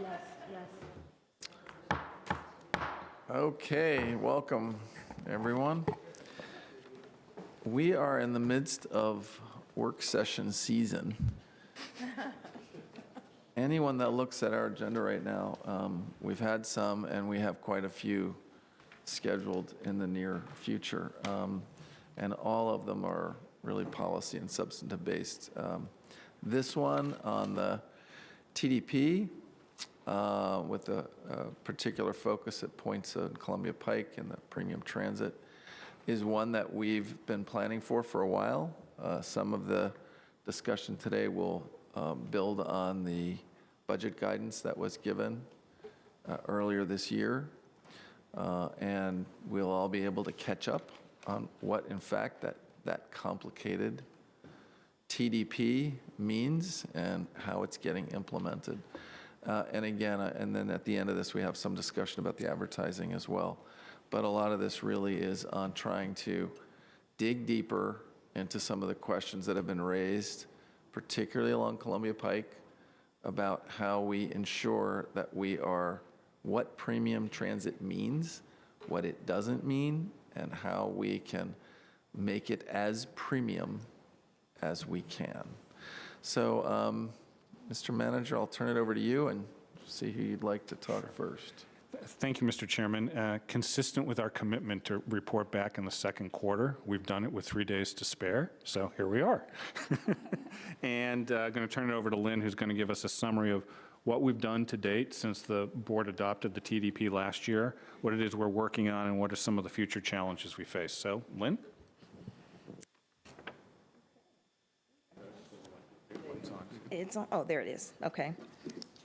Yes, yes. Okay, welcome, everyone. We are in the midst of work session season. Anyone that looks at our agenda right now, we've had some, and we have quite a few scheduled in the near future. And all of them are really policy and substantive based. This one on the TDP, with a particular focus at points on Columbia Pike and the premium transit, is one that we've been planning for a while. Some of the discussion today will build on the budget guidance that was given earlier this year. And we'll all be able to catch up on what, in fact, that complicated TDP means and how it's getting implemented. And again, and then at the end of this, we have some discussion about the advertising as well. But a lot of this really is on trying to dig deeper into some of the questions that have been raised, particularly along Columbia Pike, about how we ensure that we are, what premium transit means, what it doesn't mean, and how we can make it as premium as we can. So, Mr. Manager, I'll turn it over to you and see who you'd like to talk first. Thank you, Mr. Chairman. Consistent with our commitment to report back in the second quarter, we've done it with 3 days to spare, so here we are. And I'm going to turn it over to Lynn, who's going to give us a summary of what we've done to date since the board adopted the TDP last year, what it is we're working on, and what are some of the future challenges we face. So, Lynn? It's on, oh, there it is. Okay.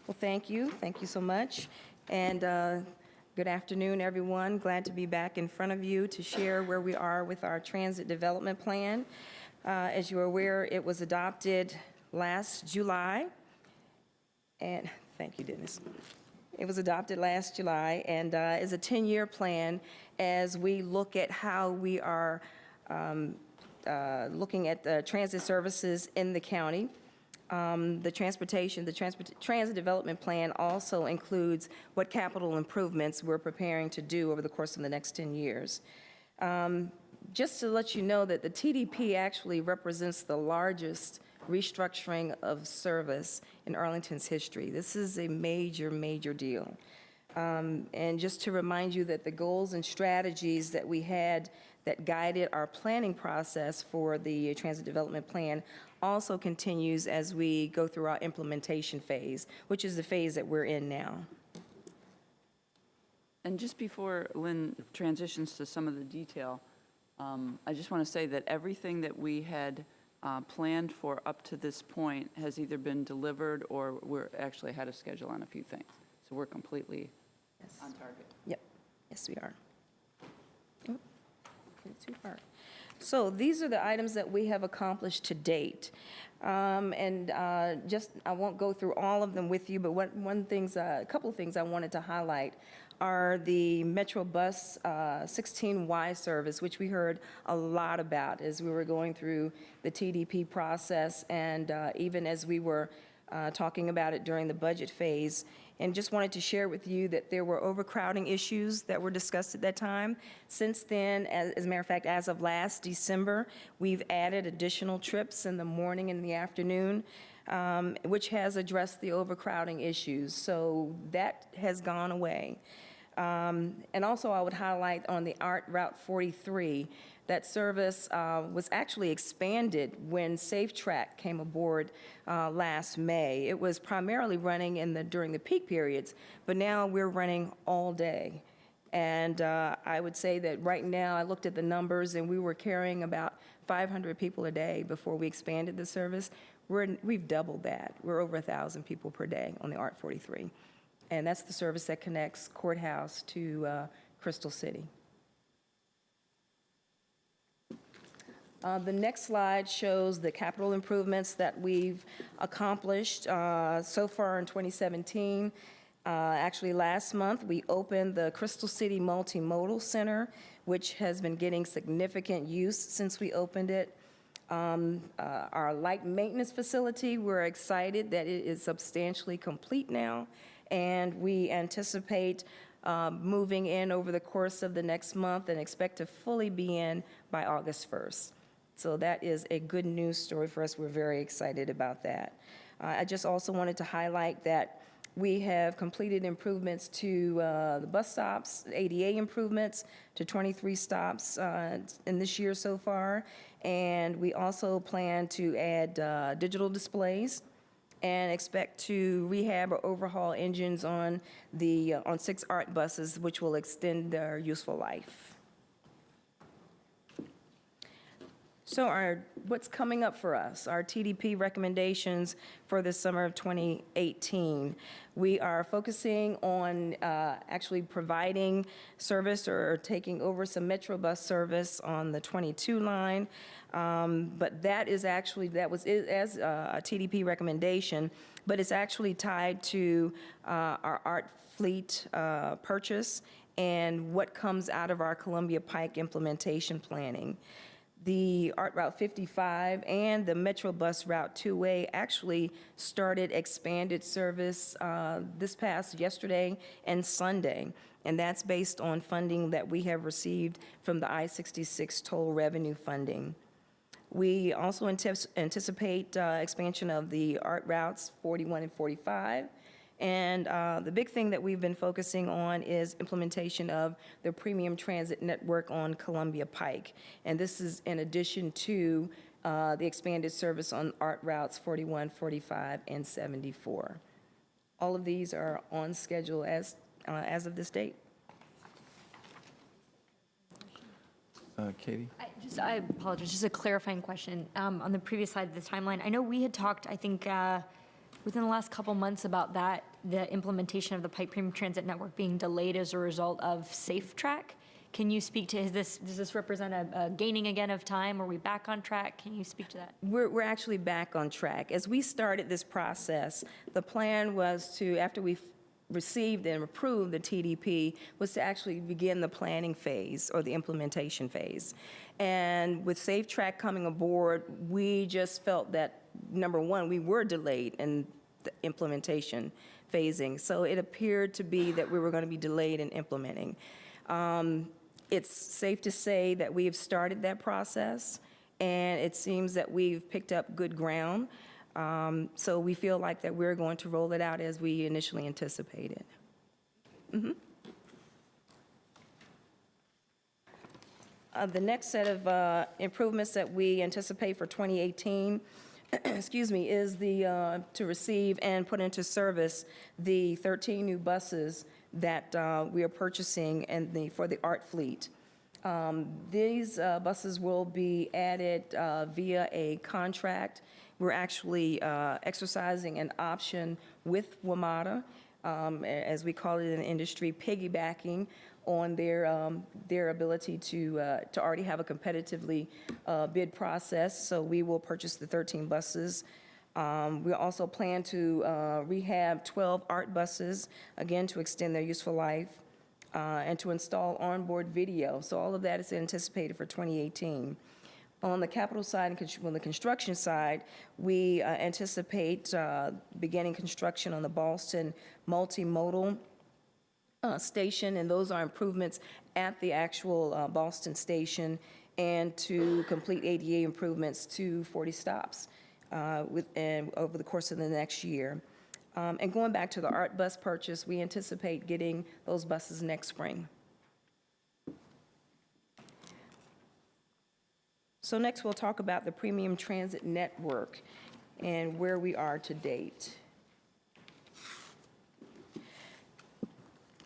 Well, thank you. Thank you so much. And good afternoon, everyone. Glad to be back in front of you to share where we are with our transit development plan. As you're aware, it was adopted last July. And, thank you, Dennis. It was adopted last July and is a 10-year plan as we look at how we are looking at the transit services in the county. The transit development plan also includes what capital improvements we're preparing to do over the course of the next 10 years. Just to let you know that the TDP actually represents the largest restructuring of service in Arlington's history. This is a major, major deal. And just to remind you that the goals and strategies that we had that guided our planning process for the transit development plan also continues as we go through our implementation phase, which is the phase that we're in now. And just before Lynn transitions to some of the detail, I just want to say that everything that we had planned for up to this point has either been delivered or we're actually ahead of schedule on a few things. So we're completely on target. Yep, yes, we are. Oh, too far. So these are the items that we have accomplished to date. I won't go through all of them with you, but a couple of things I wanted to highlight are the Metro Bus 16Y service, which we heard a lot about as we were going through the TDP process and even as we were talking about it during the budget phase. And just wanted to share with you that there were overcrowding issues that were discussed at that time. Since then, as a matter of fact, as of last December, we've added additional trips in the morning and the afternoon, which has addressed the overcrowding issues. So that has gone away. And also I would highlight on the ART Route 43, that service was actually expanded when Safe Track came aboard last May. It was primarily running during the peak periods, but now we're running all day. And I would say that right now, I looked at the numbers and we were carrying about 500 people a day before we expanded the service. We've doubled that. We're over 1,000 people per day on the ART 43. And that's the service that connects Courthouse to Crystal City. The next slide shows the capital improvements that we've accomplished so far in 2017. Actually, last month, we opened the Crystal City Multimodal Center, which has been getting significant use since we opened it. Our light maintenance facility, we're excited that it is substantially complete now, and we anticipate moving in over the course of the next month and expect to fully be in by August 1st. So that is a good news story for us. We're very excited about that. I just also wanted to highlight that we have completed improvements to the bus stops, ADA improvements to 23 stops in this year so far. And we also plan to add digital displays and expect to rehab or overhaul engines on 6 ART buses, which will extend their useful life. So what's coming up for us, our TDP recommendations for the summer of 2018. We are focusing on actually providing service or taking over some Metro bus service on the 22 line. But that was as a TDP recommendation, but it's actually tied to our ART fleet purchase and what comes out of our Columbia Pike implementation planning. The ART Route 55 and the Metro Bus Route 2A actually started expanded service this past yesterday and Sunday, and that's based on funding that we have received from the I-66 toll revenue funding. We also anticipate expansion of the ART routes 41 and 45. And the big thing that we've been focusing on is implementation of the premium transit network on Columbia Pike. And this is in addition to the expanded service on ART routes 41, 45, and 74. All of these are on schedule as of this date. Katie? I apologize, just a clarifying question. On the previous slide of the timeline, I know we had talked, I think, within the last couple months about the implementation of the Pike Premium Transit Network being delayed as a result of Safe Track. Can you speak to, does this represent a gaining again of time? Are we back on track? Can you speak to that? We're actually back on track. As we started this process, the plan was to, after we received and approved the TDP, was to actually begin the planning phase or the implementation phase. And with Safe Track coming aboard, we just felt that, number one, we were delayed in the implementation phasing. So it appeared to be that we were going to be delayed in implementing. It's safe to say that we have started that process, and it seems that we've picked up good ground. So we feel like that we're going to roll it out as we initially anticipated. The next set of improvements that we anticipate for 2018, excuse me, is to receive and put into service the 13 new buses that we are purchasing for the art fleet. These buses will be added via a contract. We're actually exercising an option with WMATA, as we call it in the industry, piggybacking on their ability to already have a competitively bid process. So we will purchase the 13 buses. We also plan to rehab 12 art buses, again, to extend their useful life, and to install onboard video. So all of that is anticipated for 2018. On the capital side, on the construction side, we anticipate beginning construction on the Boston multimodal station, and those are improvements at the actual Boston station, and to complete ADA improvements to 40 stops over the course of the next year. And going back to the art bus purchase, we anticipate getting those buses next spring. So next we'll talk about the premium transit network and where we are to date.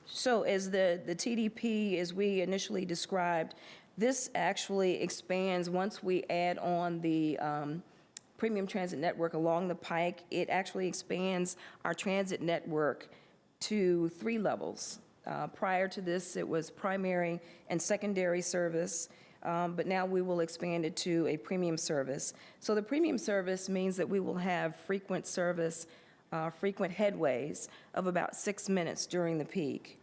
So as the TDP, as we initially described, this actually expands once we add on the premium transit network along the Pike. It actually expands our transit network to 3 levels. Prior to this, it was primary and secondary service, but now we will expand it to a premium service. So the premium service means that we will have frequent service, frequent headways of about 6 minutes during the peak.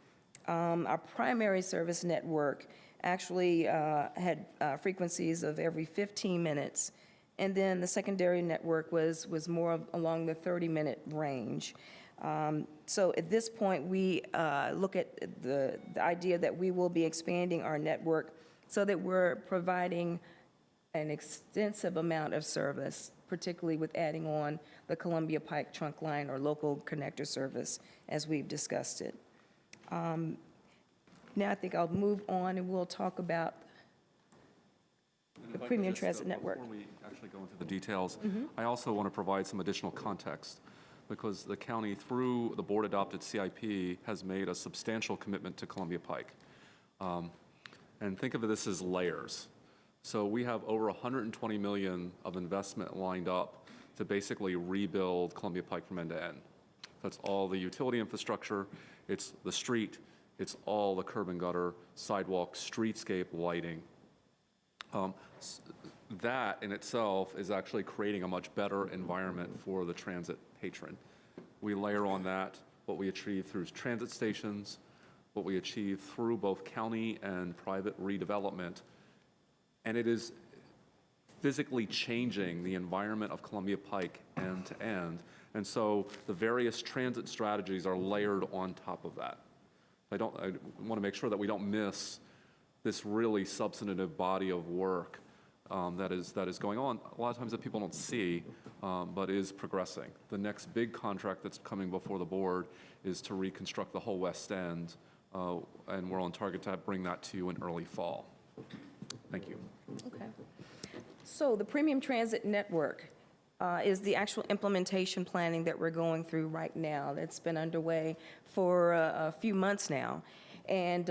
Our primary service network actually had frequencies of every 15 minutes, and then the secondary network was more along the 30-minute range. So at this point, we look at the idea that we will be expanding our network so that we're providing an extensive amount of service, particularly with adding on the Columbia Pike trunk line or local connector service, as we've discussed it. Now I think I'll move on and we'll talk about the premium transit network. Before we actually go into the details, I also want to provide some additional context, because the county, through the board-adopted CIP, has made a substantial commitment to Columbia Pike. And think of this as layers. So we have over $120 million of investment lined up to basically rebuild Columbia Pike from end to end. That's all the utility infrastructure, it's the street, it's all the curb and gutter, sidewalk, streetscape lighting. That in itself is actually creating a much better environment for the transit patron. We layer on that what we achieve through transit stations, what we achieve through both county and private redevelopment, and it is physically changing the environment of Columbia Pike end to end. And so the various transit strategies are layered on top of that. I want to make sure that we don't miss this really substantive body of work that is going on, a lot of times that people don't see, but is progressing. The next big contract that's coming before the board is to reconstruct the whole West End, and we're on target to bring that to you in early fall. Thank you. Okay. So the premium transit network is the actual implementation planning that we're going through right now. That's been underway for a few months now. And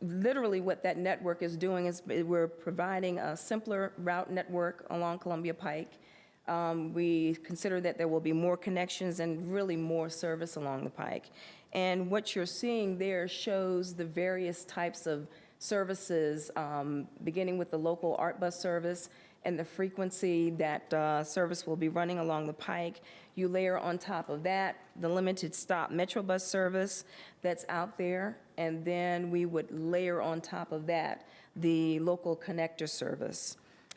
literally what that network is doing is we're providing a simpler route network along Columbia Pike. We consider that there will be more connections and really more service along the Pike. And what you're seeing there shows the various types of services, beginning with the local art bus service and the frequency that service will be running along the Pike. You layer on top of that the limited stop Metro bus service that's out there, and then we would layer on top of that the local connector service.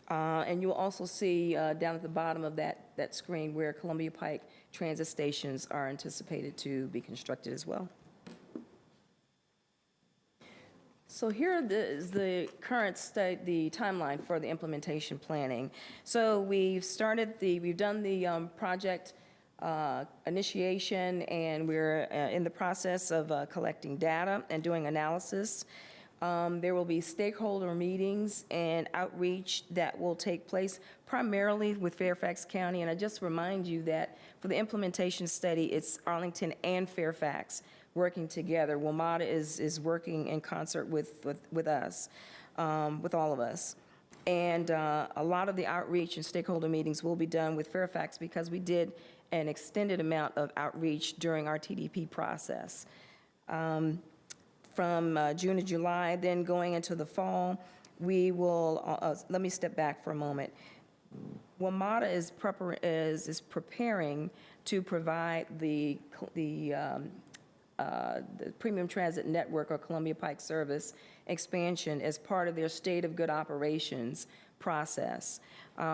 And you'll also see down at the bottom of that screen where Columbia Pike transit stations are anticipated to be constructed as well. So here is the current state, the timeline for the implementation planning. So we've done the project initiation, and we're in the process of collecting data and doing analysis. There will be stakeholder meetings and outreach that will take place primarily with Fairfax County. And I just remind you that for the implementation study, it's Arlington and Fairfax working together. WMATA is working in concert with us, with all of us. And a lot of the outreach and stakeholder meetings will be done with Fairfax because we did an extended amount of outreach during our TDP process. From June to July, then going into the fall, we will, let me step back for a moment. WMATA is preparing to provide the Premium Transit Network or Columbia Pike Service expansion as part of their State of Good Operations process.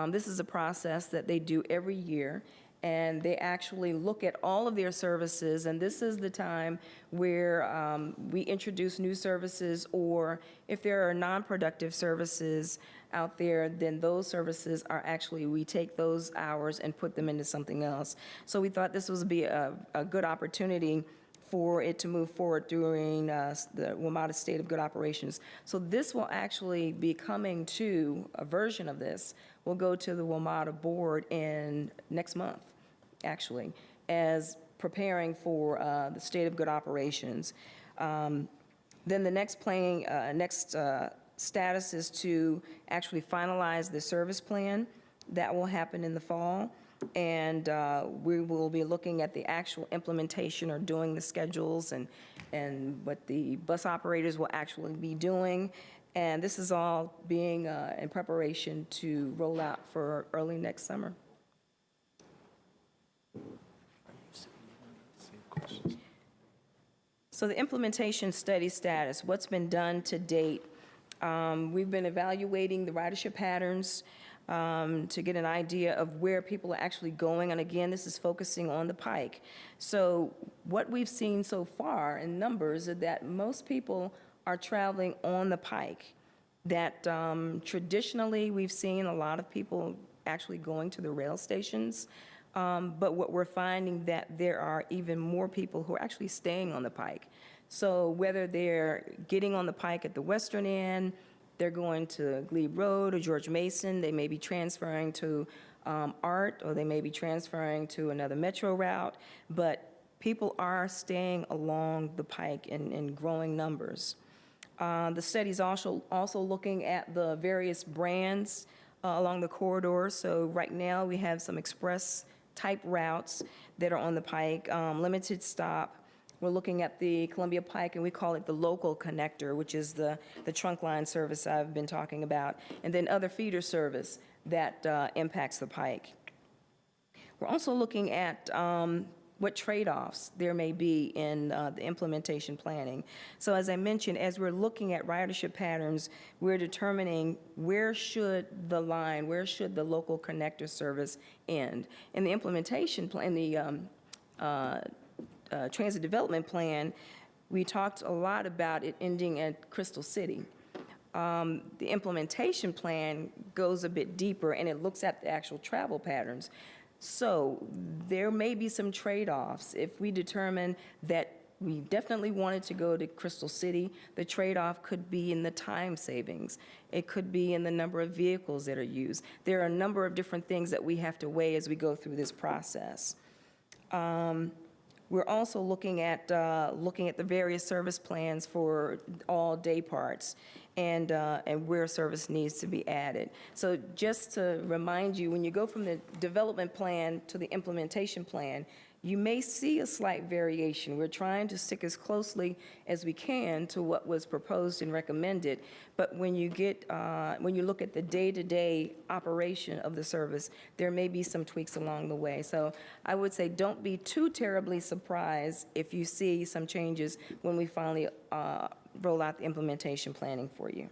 This is a process that they do every year, and they actually look at all of their services, and this is the time where we introduce new services, or if there are non-productive services out there, then those services are actually, we take those hours and put them into something else. So we thought this would be a good opportunity for it to move forward during the WMATA State of Good Operations. So this will actually be coming to, a version of this will go to the WMATA board in next month, actually, as preparing for the State of Good Operations. Then the next status is to actually finalize the service plan. That will happen in the fall. And we will be looking at the actual implementation or doing the schedules and what the bus operators will actually be doing. And this is all being in preparation to roll out for early next summer. So the implementation study status, what's been done to date? We've been evaluating the ridership patterns to get an idea of where people are actually going. And again, this is focusing on the Pike. So what we've seen so far in numbers is that most people are traveling on the Pike. That traditionally, we've seen a lot of people actually going to the rail stations. But what we're finding that there are even more people who are actually staying on the Pike. So whether they're getting on the Pike at the western end, they're going to Glebe Road or George Mason, they may be transferring to ART, or they may be transferring to another metro route, but people are staying along the Pike in growing numbers. The study's also looking at the various brands along the corridor. So right now we have some express type routes that are on the Pike, limited stop. We're looking at the Columbia Pike, and we call it the local connector, which is the trunk line service I've been talking about, and then other feeder service that impacts the Pike. We're also looking at what trade-offs there may be in the implementation planning. So as I mentioned, as we're looking at ridership patterns, we're determining where should the line, where should the local connector service end. In the implementation plan, the Transit Development Plan, we talked a lot about it ending at Crystal City. The implementation plan goes a bit deeper, and it looks at the actual travel patterns. So there may be some trade-offs. If we determine that we definitely wanted to go to Crystal City, the trade-off could be in the time savings. It could be in the number of vehicles that are used. There are a number of different things that we have to weigh as we go through this process. We're also looking at the various service plans for all day parts and where service needs to be added. So just to remind you, when you go from the development plan to the implementation plan, you may see a slight variation. We're trying to stick as closely as we can to what was proposed and recommended, but when you look at the day-to-day operation of the service, there may be some tweaks along the way. So I would say don't be too terribly surprised if you see some changes when we finally roll out the implementation planning for you.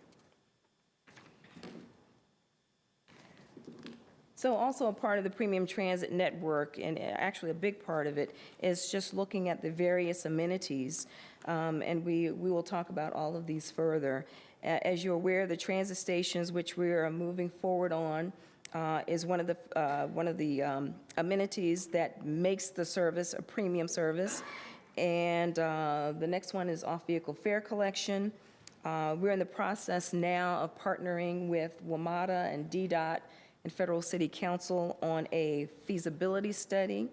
So also a part of the premium transit network, and actually a big part of it, is just looking at the various amenities. And we will talk about all of these further. As you're aware, the transit stations, which we are moving forward on, is one of the amenities that makes the service a premium service. And the next one is off-vehicle fare collection. We're in the process now of partnering with WMATA and DDOT and Federal City Council on a feasibility study.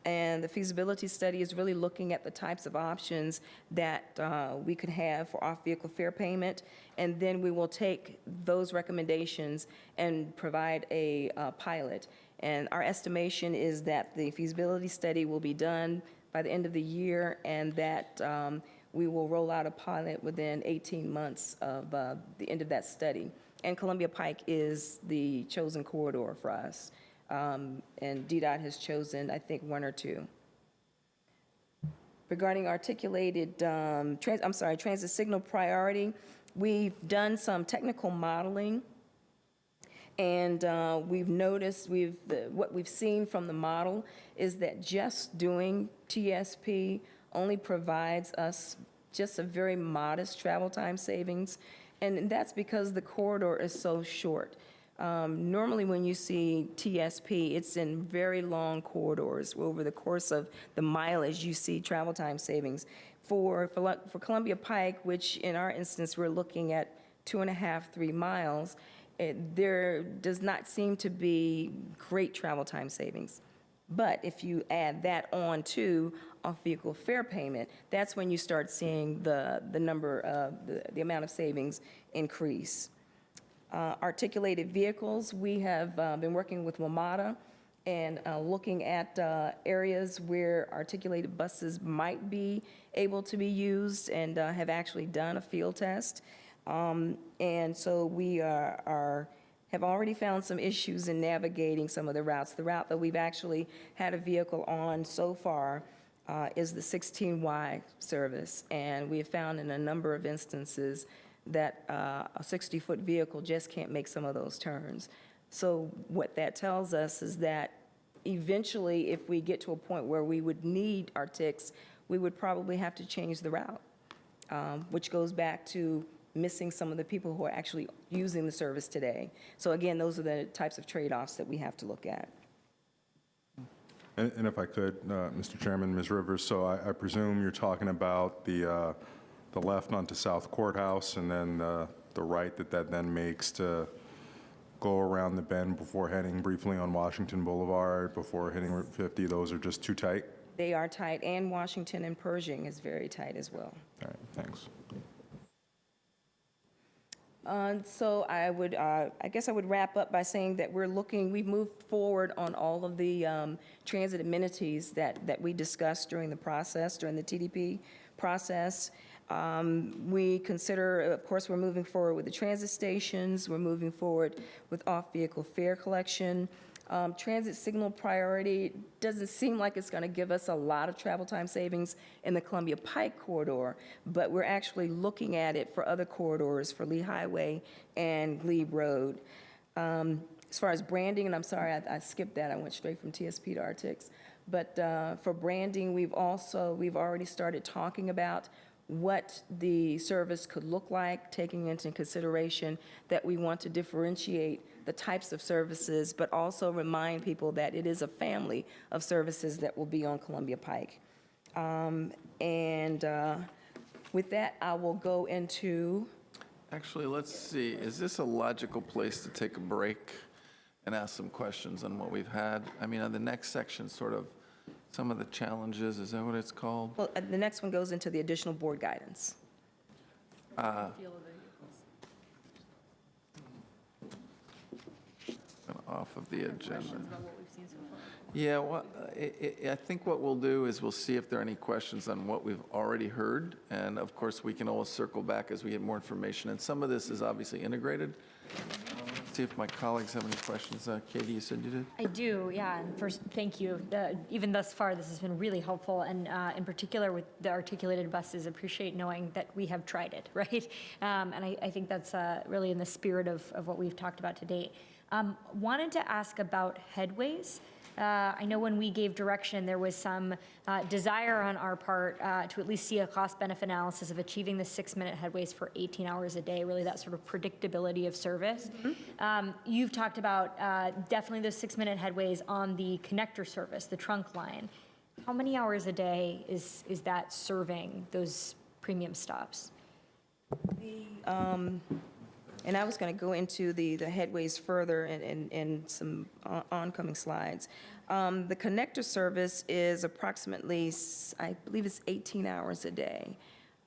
And the feasibility study is really looking at the types of options that we could have for off-vehicle fare payment. And then we will take those recommendations and provide a pilot. And our estimation is that the feasibility study will be done by the end of the year, and that we will roll out a pilot within 18 months of the end of that study. And Columbia Pike is the chosen corridor for us. And DDOT has chosen, I think, one or two. Regarding articulated, transit signal priority, we've done some technical modeling. And we've noticed, what we've seen from the model is that just doing TSP only provides us just a very modest travel time savings. And that's because the corridor is so short. Normally when you see TSP, it's in very long corridors. Over the course of the mileage, you see travel time savings. For Columbia Pike, which in our instance, we're looking at 2.5, 3 miles, there does not seem to be great travel time savings. But if you add that on to off-vehicle fare payment, that's when you start seeing the number of the amount of savings increase. Articulated vehicles, we have been working with WMATA and looking at areas where articulated buses might be able to be used, and have actually done a field test. And so we have already found some issues in navigating some of the routes. The route that we've actually had a vehicle on so far is the 16Y service, and we have found in a number of instances that a 60-foot vehicle just can't make some of those turns. So what that tells us is that eventually, if we get to a point where we would need our TICs, we would probably have to change the route, which goes back to missing some of the people who are actually using the service today. So again, those are the types of trade-offs that we have to look at. And if I could, Mr. Chairman, Ms. Rivers, so I presume you're talking about the left onto South Courthouse, and then the right that then makes to go around the bend before heading briefly on Washington Boulevard, before hitting Route 50, those are just too tight? They are tight, and Washington and Pershing is very tight as well. All right, thanks. So I guess I would wrap up by saying that we've moved forward on all of the transit amenities that we discussed during the process, during the TDP process. We consider, of course, we're moving forward with the transit stations, we're moving forward with off-vehicle fare collection. Transit signal priority doesn't seem like it's going to give us a lot of travel time savings in the Columbia Pike corridor, but we're actually looking at it for other corridors, for Lee Highway and Glebe Road. As far as branding, and I'm sorry, I skipped that. I went straight from TSP to RTICS. But for branding, we've already started talking about what the service could look like, taking into consideration that we want to differentiate the types of services, but also remind people that it is a family of services that will be on Columbia Pike. With that, I will go into... Actually, let's see, is this a logical place to take a break and ask some questions on what we've had? I mean, on the next section, sort of, some of the challenges, is that what it's called? Well, the next one goes into the additional board guidance. Off of the agenda. Yeah, well, I think what we'll do is we'll see if there are any questions on what we've already heard. And of course, we can always circle back as we get more information. And some of this is obviously integrated. Let's see if my colleagues have any questions. Katie, you said you did? I do, yeah. And first, thank you. Even thus far, this has been really helpful, and in particular with the articulated buses, appreciate knowing that we have tried it, right? And I think that's really in the spirit of what we've talked about to date. Wanted to ask about headways. I know when we gave direction, there was some desire on our part to at least see a cost-benefit analysis of achieving the 6-minute headways for 18 hours a day, really that sort of predictability of service. You've talked about definitely those 6-minute headways on the connector service, the trunk line. How many hours a day is that serving those premium stops? And I was going to go into the headways further in some oncoming slides. The connector service is approximately, I believe it's 18 hours a day.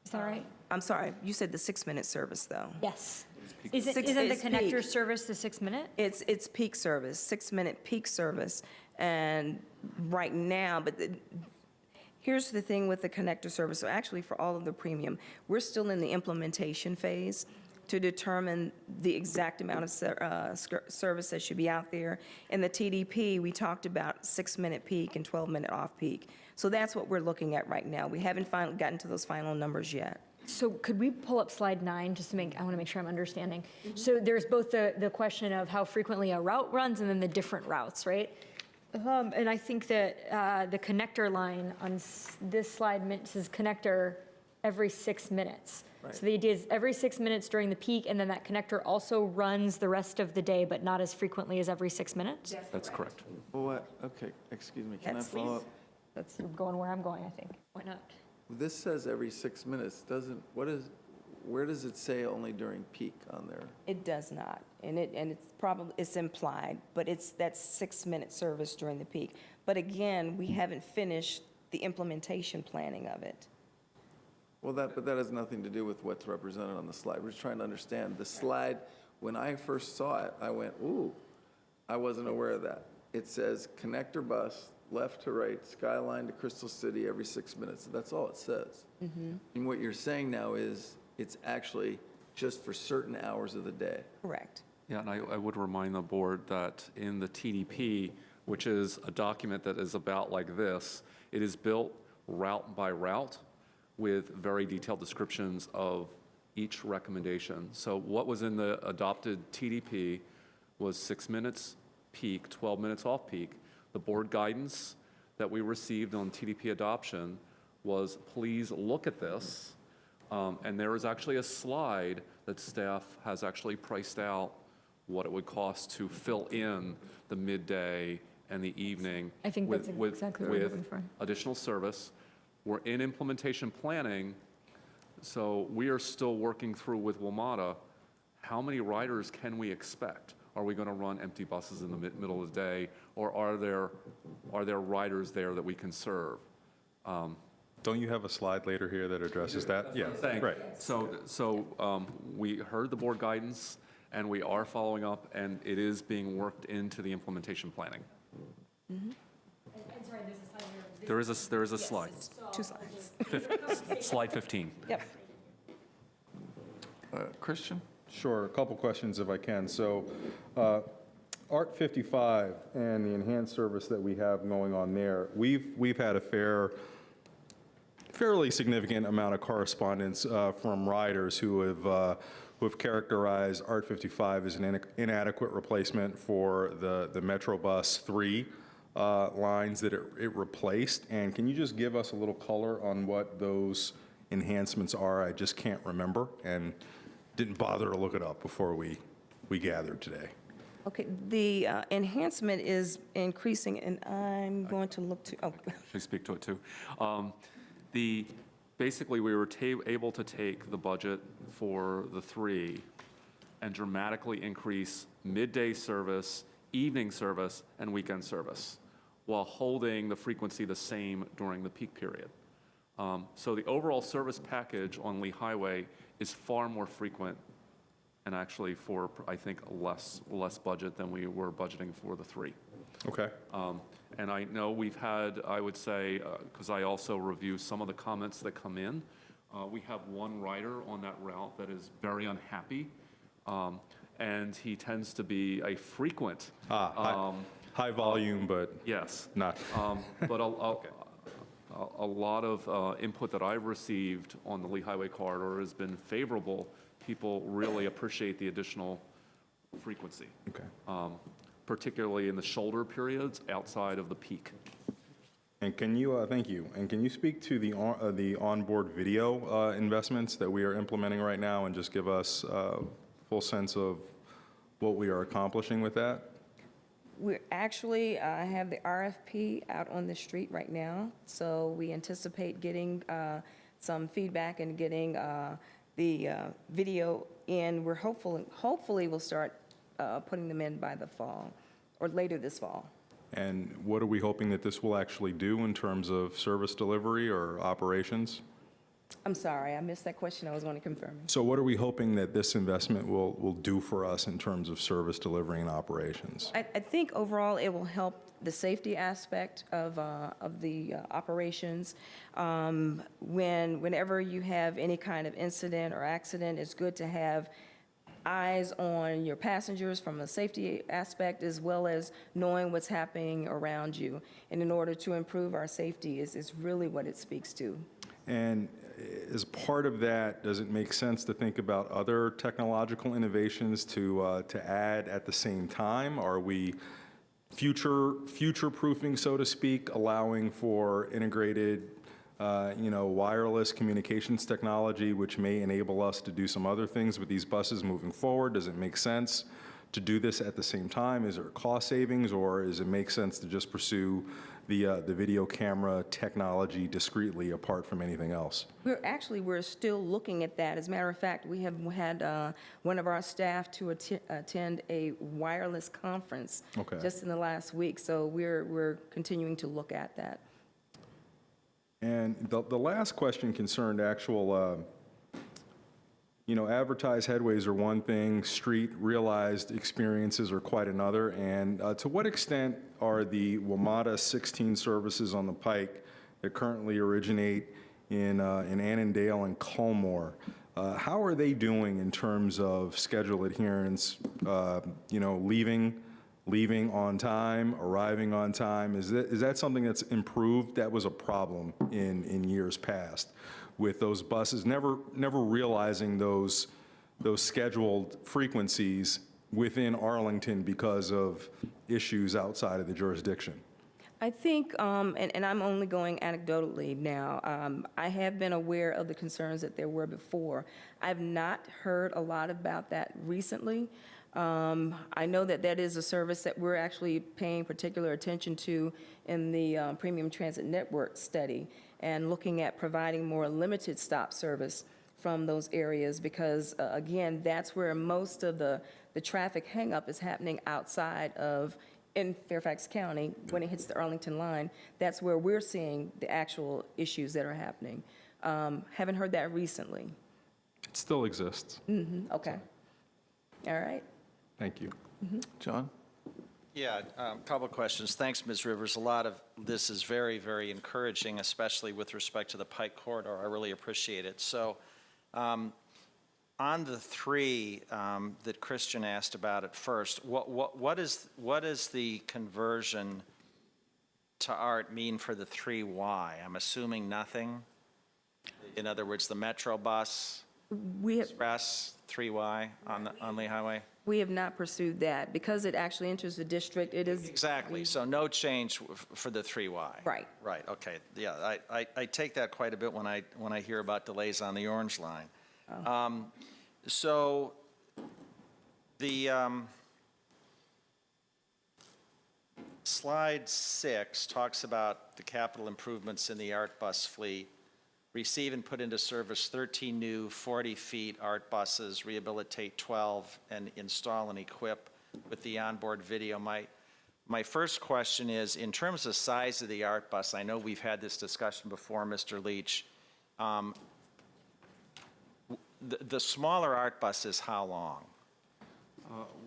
Is that right? I'm sorry, you said the 6-minute service, though. Yes. Six Isn't the is connector peak. service the 6-minute? It's peak service, 6-minute peak service. And right now, here's the thing with the connector service. So actually, for all of the premium, we're still in the implementation phase to determine the exact amount of service that should be out there. In the TDP, we talked about 6-minute peak and 12-minute off-peak. So that's what we're looking at right now. We haven't gotten to those final numbers yet. So could we pull up slide 9 just to I want to make sure I'm understanding. So there's both the question of how frequently a route runs and then the different routes, right? And I think that the connector line on this slide says connector every 6 minutes. Right. So the idea is every 6 minutes during the peak, and then that connector also runs the rest of the day, but not as frequently as every 6 minutes? That's correct. Well, what, okay, excuse me, can I Yes, follow up? That's going where I'm going, I think. Why not? This says every 6 minutes, where does it say only during peak on there? It does not, and it's implied, but that's 6-minute service during the peak. But again, we haven't finished the implementation planning of it. Well, but that has nothing to do with what's represented on the slide. We're just trying to understand. The slide, when I first saw it, I went, ooh, I wasn't aware of that. It says connector bus, left to right, Skyline to Crystal City every 6 minutes. That's all it says. And what you're saying now is it's actually just for certain hours of the day. Correct. Yeah, and I would remind the board that in the TDP, which is a document that is about like this, it is built route by route with very detailed descriptions of each recommendation. So what was in the adopted TDP was 6 minutes peak, 12 minutes off peak. The board guidance that we received on TDP adoption was, please look at this. And there is actually a slide that staff has actually priced out what it would cost to fill in the midday and the evening. I think that's exactly what we're looking for. With additional service. We're in implementation planning, so we are still working through with WMATA, how many riders can we expect? Are we going to run empty buses in the middle of the day, or are there riders there that we can serve? Don't you have a slide later here that addresses that? Yeah, right. So we heard the board guidance, and we are following up, and it is being worked into the implementation planning. And sorry, there's a slide here. There is a slide. Two slides. Slide 15. Yep. Christian? Sure, a couple questions if I can. So ART 55 and the enhanced service that we have going on there, we've had a fairly significant amount of correspondence from riders who have characterized ART 55 as an inadequate replacement for the Metrobus 3 lines that it replaced. And can you just give us a little color on what those enhancements are? I just can't remember and didn't bother to look it up before we gathered today. Okay, the enhancement is increasing, and I'm going to look to, Actually speak to it too. Basically, we were able to take the budget for the 3 and dramatically increase midday service, evening service, and weekend service, while holding the frequency the same during the peak period. So the overall service package on Lee Highway is far more frequent, and actually for, I think, less budget than we were budgeting for the 3. Okay. And I know we've had, I would say, because I also review some of the comments that come in, we have one rider on that route that is very unhappy, and he tends to be a frequent. High volume, but Yes. not. But a lot of input that I've received on the Lee Highway corridor has been favorable. People really appreciate the additional frequency, Okay. particularly in the shoulder periods outside of the peak. And can you, thank you, and can you speak to the onboard video investments that we are implementing right now and just give us a full sense of what we are accomplishing with that? We're actually have the RFP out on the street right now, so we anticipate getting some feedback and getting the video in. We're hopefully we'll start putting them in by the fall or later this fall. And what are we hoping that this will actually do in terms of service delivery or operations? I'm sorry, I missed that question. I was going to confirm. So what are we hoping that this investment will do for us in terms of service delivery and operations? I think overall it will help the safety aspect of the operations. Whenever you have any kind of incident or accident, it's good to have eyes on your passengers from a safety aspect, as well as knowing what's happening around you. And in order to improve our safety is really what it speaks to. And as part of that, does it make sense to think about other technological innovations to add at the same time? Are we future-proofing, so to speak, allowing for integrated, wireless communications technology, which may enable us to do some other things with these buses moving forward? Does it make sense to do this at the same time? Is there cost savings, or does it make sense to just pursue the video camera technology discreetly apart from anything else? We're still looking at that. As a matter of fact, we have had one of our staff to attend a wireless conference just in the last week. So we're continuing to look at that. And the last question concerned actual, advertised headways are one thing, street realized experiences are quite another. And to what extent are the WMATA 16 services on the Pike that currently originate in Annandale and Culmore, how are they doing in terms of schedule adherence, leaving on time, arriving on time? Is that something that's improved? That was a problem in years past with those buses never realizing those scheduled frequencies within Arlington because of issues outside of the jurisdiction. I think, and I'm only going anecdotally now, I have been aware of the concerns that there were before. I've not heard a lot about that recently. I know that is a service that we're actually paying particular attention to in the Premium Transit Network study and looking at providing more limited stop service from those areas because, again, that's where most of the traffic hangup is happening outside of in Fairfax County when it hits the Arlington line. That's where we're seeing the actual issues that are happening. Haven't heard that recently. It still exists. Okay. All right. Thank you. John? Yeah, a couple of questions. Thanks, Ms. Rivers. A lot of this is very, very encouraging, especially with respect to the Pike Corridor. I really appreciate it. So on the three that Christian asked about at first, what is the conversion to ART mean for the 3Y? I'm assuming nothing. In other words, the Metro bus, Express, 3Y on Lee Highway? We have not pursued that. Because it actually enters the district, it is... Exactly. So no change for the 3Y? Right. Right, okay. Yeah, I take that quite a bit when I hear about delays on the Orange Line. So the slide 6 talks about the capital improvements in the ART bus fleet. Receive and put into service 13 new 40-feet ART buses, rehabilitate 12, and install and equip with the onboard video. My first question is, in terms of size of the ART bus, I know we've had this discussion before, Mr. Leach. The smaller ART bus is how long?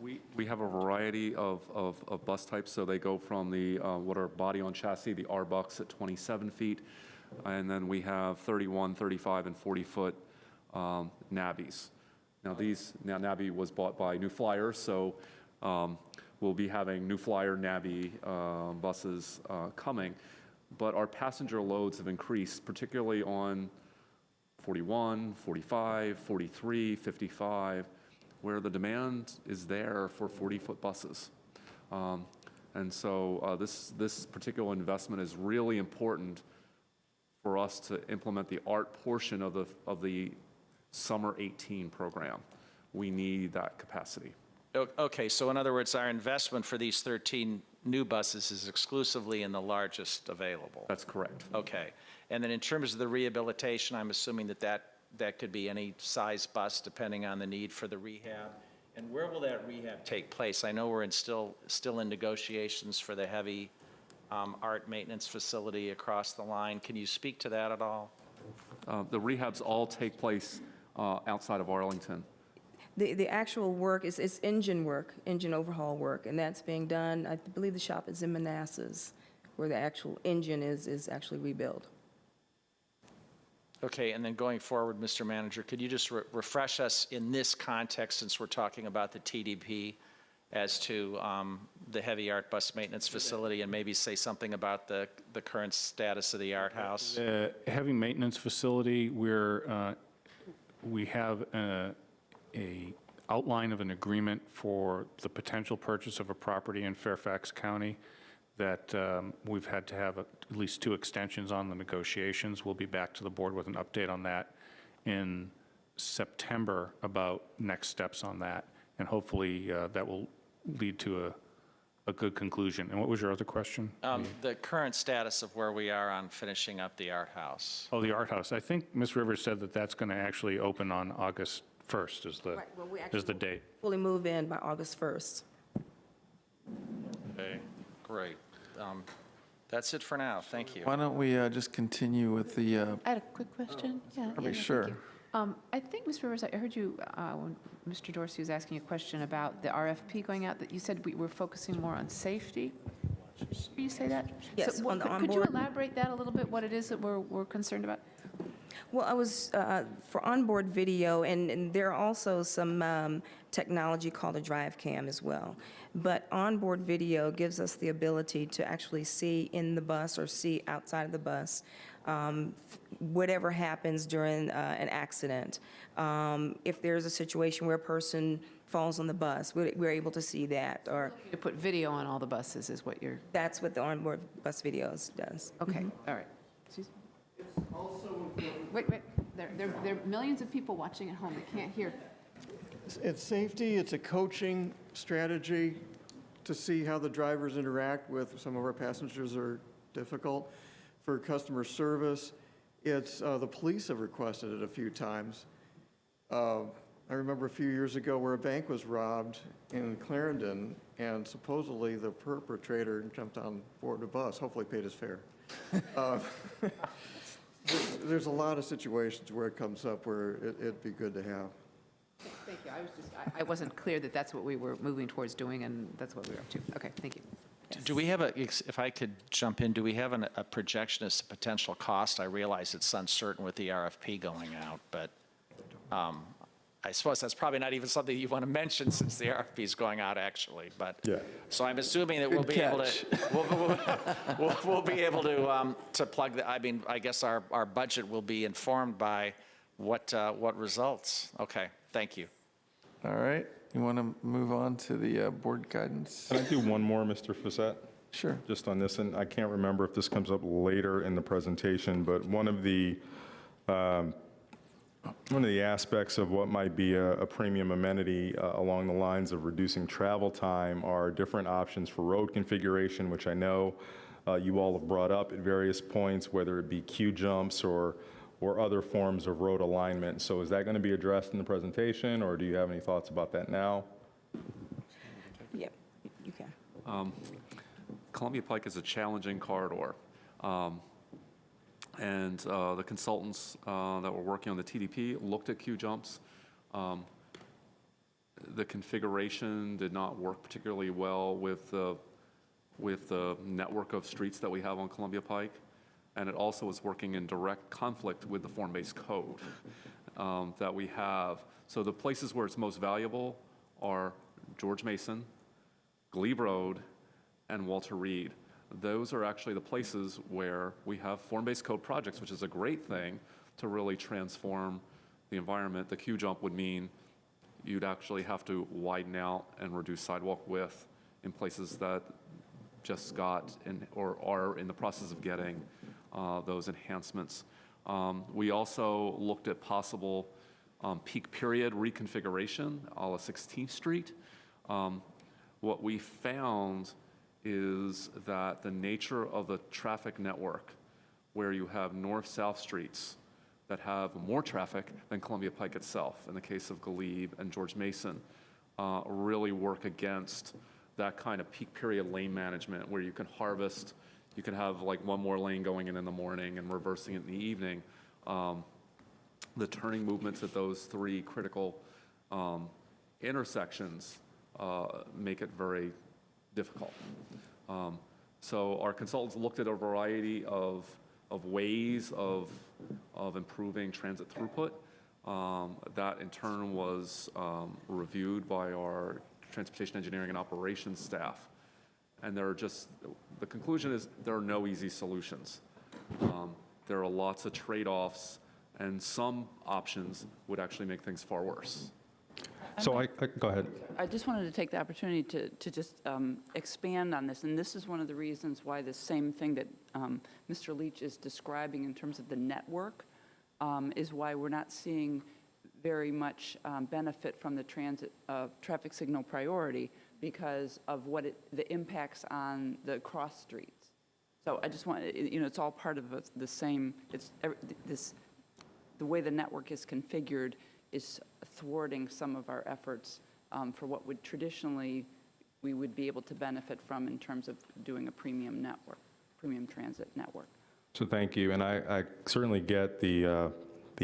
We have a variety of bus types, so they go from the, what are body on chassis, the R-Bucks at 27 feet, and then we have 31, 35, and 40-foot Nabbies. Now Nabby was bought by New Flyer, so we'll be having New Flyer Nabby buses coming, but our passenger loads have increased, particularly on 41, 45, 43, 55, where the demand is there for 40-foot buses. And so this particular investment is really important for us to implement the ART portion of the Summer 18 program. We need that capacity. Okay, so in other words, our investment for these 13 new buses is exclusively in the largest available? That's correct. Okay. And then in terms of the rehabilitation, I'm assuming that could be any size bus depending on the need for the rehab. And where will that rehab take place? I know we're still in negotiations for the heavy art maintenance facility across the line. Can you speak to that at all? The rehabs all take place outside of Arlington. The actual work is engine work, engine overhaul work, and that's being done, I believe the shop is in Manassas, where the actual engine is actually rebuilt. Okay, and then going forward, Mr. Manager, could you just refresh us in this context, since we're talking about the TDP, as to the heavy art bus maintenance facility, and maybe say something about the current status of the art house? The heavy maintenance facility, we have a outline of an agreement for the potential purchase of a property in Fairfax County that we've had to have at least 2 extensions on the negotiations. We'll be back to the board with an update on that in September about next steps on that, and hopefully that will lead to a good conclusion. And what was your other question? The current status of where we are on finishing up the art house. Oh, the art house. I think Ms. Rivers said that that's going to actually open on August 1st is the, Right, well, we is actually the date. fully move in by August 1st. Okay, great. That's it for now. Thank you. Why don't we just continue with the, I had a quick question. sure. Thank you. I think, Ms. Rivers, I heard you, when Mr. Dorsey was asking a question about the RFP going out, that you said we were focusing more on safety. Did you say that? Yes, So on the could you onboard. elaborate that a little bit, what it is that we're concerned about? Well, I was for onboard video, and there are also some technology called a drive cam as well. But onboard video gives us the ability to actually see in the bus or see outside of the bus whatever happens during an accident. If there's a situation where a person falls on the bus, we're able to see that. Or You put video on all the buses is what you're, that's what the onboard bus videos does. okay, all right. Susan? Wait, there are millions of people watching at home, they can't hear. It's safety, it's a coaching strategy to see how the drivers interact with some of our passengers are difficult. For customer service, it's, the police have requested it a few times. I remember a few years ago where a bank was robbed in Clarendon, and supposedly the perpetrator jumped on board a bus, hopefully paid his fare. There's a lot of situations where it comes up where it'd be good to have. Thank you, I wasn't clear that that's what we were moving towards doing, and that's what we were up to. Okay, thank you. Do we have if I could jump in, do we have a projection as to potential cost? I realize it's uncertain with the RFP going out, but I suppose that's probably not even something you want to mention since the RFP is going out, actually. But Yeah. so I'm assuming that we'll Good be able catch. to we'll be able to plug the. I mean, I guess our budget will be informed by what results. Okay, thank you. all right, you want to move on to the board guidance? Can I do one more, Mr. Facette? Sure. Just on this, and I can't remember if this comes up later in the presentation, but one of the aspects of what might be a premium amenity along the lines of reducing travel time are different options for road configuration, which I know you all have brought up at various points, whether it be queue jumps or other forms of road alignment. So is that going to be addressed in the presentation, or do you have any thoughts about that now? Yep, you can. Columbia Pike is a challenging corridor. And the consultants that were working on the TDP looked at queue jumps. the configuration did not work particularly well with the network of streets that we have on Columbia Pike. And it also is working in direct conflict with the form-based code that we have. So the places where it's most valuable are George Mason, Glebe Road, and Walter Reed. Those are actually the places where we have form-based code projects, which is a great thing to really transform the environment. The Q jump would mean you'd actually have to widen out and reduce sidewalk width in places that just got in or are in the process of getting those enhancements. We also looked at possible peak period reconfiguration a la 16th Street. What we found is that the nature of the traffic network, where you have north-south streets that have more traffic than Columbia Pike itself, in the case of Glebe and George Mason, really work against that kind of peak period lane management where you can harvest, you can have like one more lane going in the morning and reversing it in the evening. The turning movements at those three critical intersections make it very difficult. So our consultants looked at a variety of ways of improving transit throughput. That in turn was reviewed by our transportation engineering and operations staff. And the conclusion is there are no easy solutions. There are lots of trade-offs, and some options would actually make things far worse. So go ahead. I just wanted to take the opportunity to just expand on this, and this is one of the reasons why this same thing that Mr. Leach is describing in terms of the network is why we're not seeing very much benefit from the transit traffic signal priority because of the impacts on the cross streets. So I just want, it's all part of the same, the way the network is configured is thwarting some of our efforts for what would traditionally we would be able to benefit from in terms of doing a premium transit network. So thank you, and I certainly get the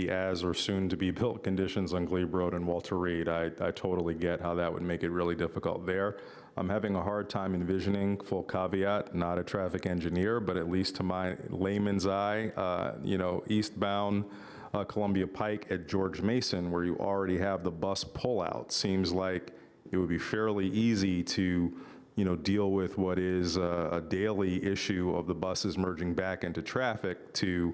as or soon to be built conditions on Glebe Road and Walter Reed. I totally get how that would make it really difficult there. I'm having a hard time envisioning, full caveat, not a traffic engineer, but at least to my layman's eye, eastbound Columbia Pike at George Mason, where you already have the bus pullout, seems like it would be fairly easy to, deal with what is a daily issue of the buses merging back into traffic to,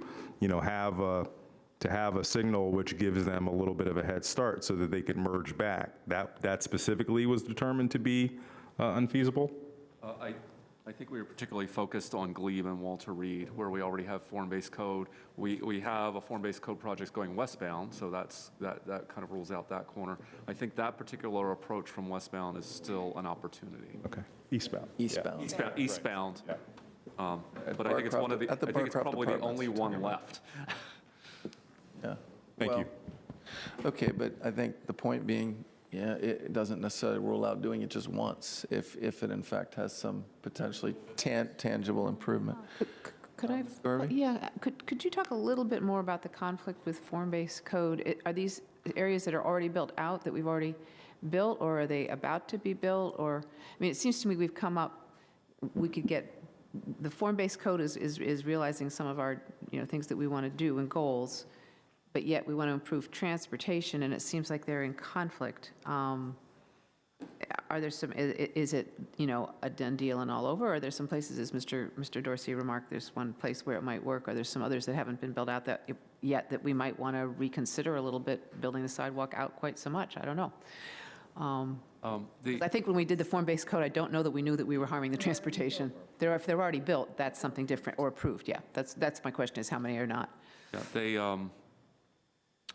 have a signal which gives them a little bit of a head start so that they can merge back. That specifically was determined to be unfeasible? I think we were particularly focused on Glebe and Walter Reed, where we already have form-based code. We have a form-based code project going westbound, so that kind of rules out that corner. I think that particular approach from westbound is still an opportunity. Okay, eastbound. Eastbound. Eastbound. Yeah. But I think it's probably the only one left. Yeah. Thank you. Okay, but I think the point being, it doesn't necessarily rule out doing it just once if it in fact has some potentially tangible improvement. Could I? Garvey? Yeah. Could you talk a little bit more about the conflict with form-based code? Are these areas that are already built out that we've already built, or are they about to be built? Or it seems to me we could get the form-based code is realizing some of our things that we want to do and goals. But yet we want to improve transportation, and it seems like they're in conflict. Are there some? Is it a done deal and all over? Or are there some places, as Mr. Dorsey remarked, there's one place where it might work? Are there some others that haven't been built out yet that we might want to reconsider a little bit, building the sidewalk out quite so much? I don't know. I think when we did the form-based code, I don't know that we knew that we were harming the transportation. If they're already built, that's something different, or approved. Yeah, that's my question: is how many are not? Yeah,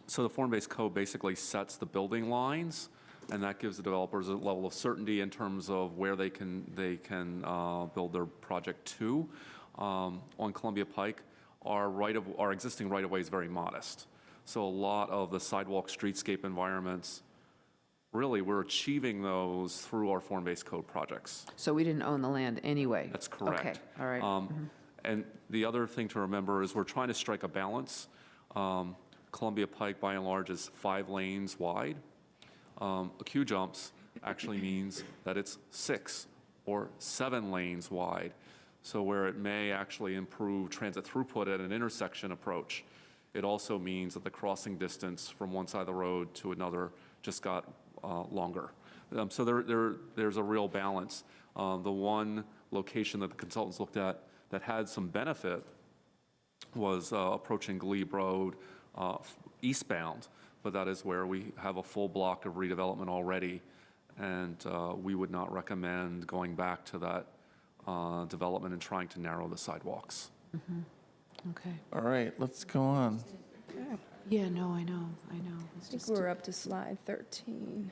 so the form-based code basically sets the building lines, and that gives the developers a level of certainty in terms of where they can build their project to. On Columbia Pike, our existing right-of-way is very modest. So a lot of the sidewalk streetscape environments, really, we're achieving those through our form-based code projects. So we didn't own the land anyway? That's correct. Okay, all right. And the other thing to remember is we're trying to strike a balance. Columbia Pike, by and large, is 5 lanes wide. Q jumps actually means that it's 6 or 7 lanes wide. So where it may actually improve transit throughput at an intersection approach, it also means that the crossing distance from one side of the road to another just got longer. So there's a real balance. The one location that the consultants looked at that had some benefit was approaching Glebe Road eastbound, but that is where we have a full block of redevelopment already, and we would not recommend going back to that development and trying to narrow the sidewalks. Okay. All right, let's go on. Yeah, no, I know. It's I think just, we're up to slide 13.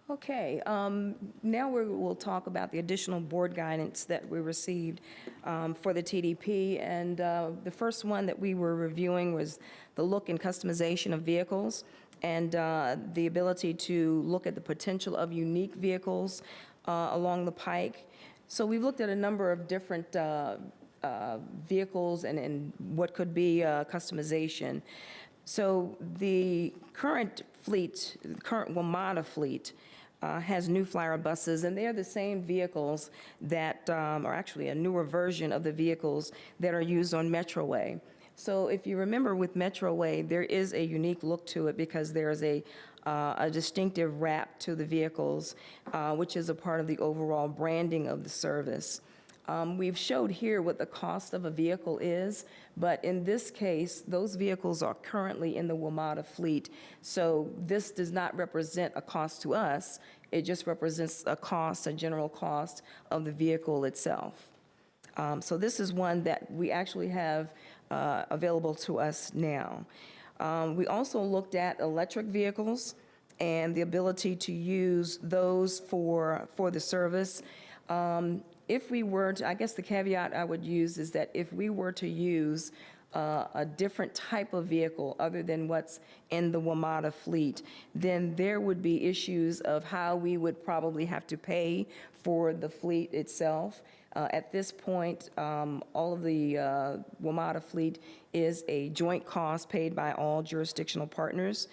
Okay, now we'll talk about the additional board guidance that we received for the TDP. And the first one that we were reviewing was the look and customization of vehicles and the ability to look at the potential of unique vehicles along the pike. So we've looked at a number of different vehicles and what could be customization. So the current fleet, the current WMATA fleet, has New Flyer buses, and they're the same vehicles that are actually a newer version of the vehicles that are used on Metroway. So if you remember with Metroway, there is a unique look to it because there's a distinctive wrap to the vehicles, which is a part of the overall branding of the service. We've showed here what the cost of a vehicle is, but in this case, those vehicles are currently in the WMATA fleet. So this does not represent a cost to us. It just represents a cost, a general cost of the vehicle itself. So this is one that we actually have available to us now. We also looked at electric vehicles and the ability to use those for the service. If we were to, I guess the caveat I would use is that if we were to use a different type of vehicle other than what's in the WMATA fleet, then there would be issues of how we would probably have to pay for the fleet itself. At this point, all of the WMATA fleet is a joint cost paid by all jurisdictional partners.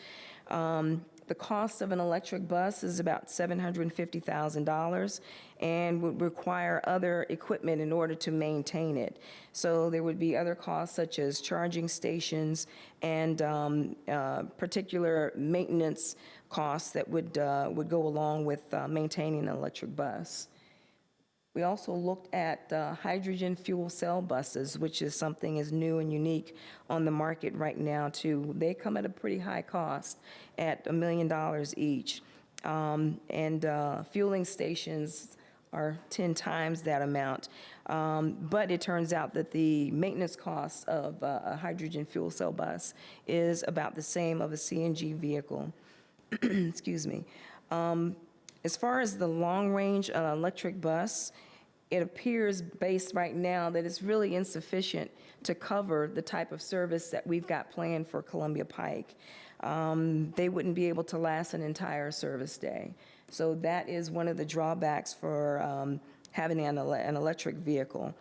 The cost of an electric bus is about $750,000 and would require other equipment in order to maintain it. So there would be other costs such as charging stations and particular maintenance costs that would go along with maintaining an electric bus. We also looked at hydrogen fuel cell buses, which is something is new and unique on the market right now too. They come at a pretty high cost at $1 million each. Fueling stations are 10 times that amount. But it turns out that the maintenance cost of a hydrogen fuel cell bus is about the same of a CNG vehicle. Excuse me. As far as the long-range electric bus, it appears based right now that it's really insufficient to cover the type of service that we've got planned for Columbia Pike. They wouldn't be able to last an entire service day. So that is one of the drawbacks for having an electric vehicle.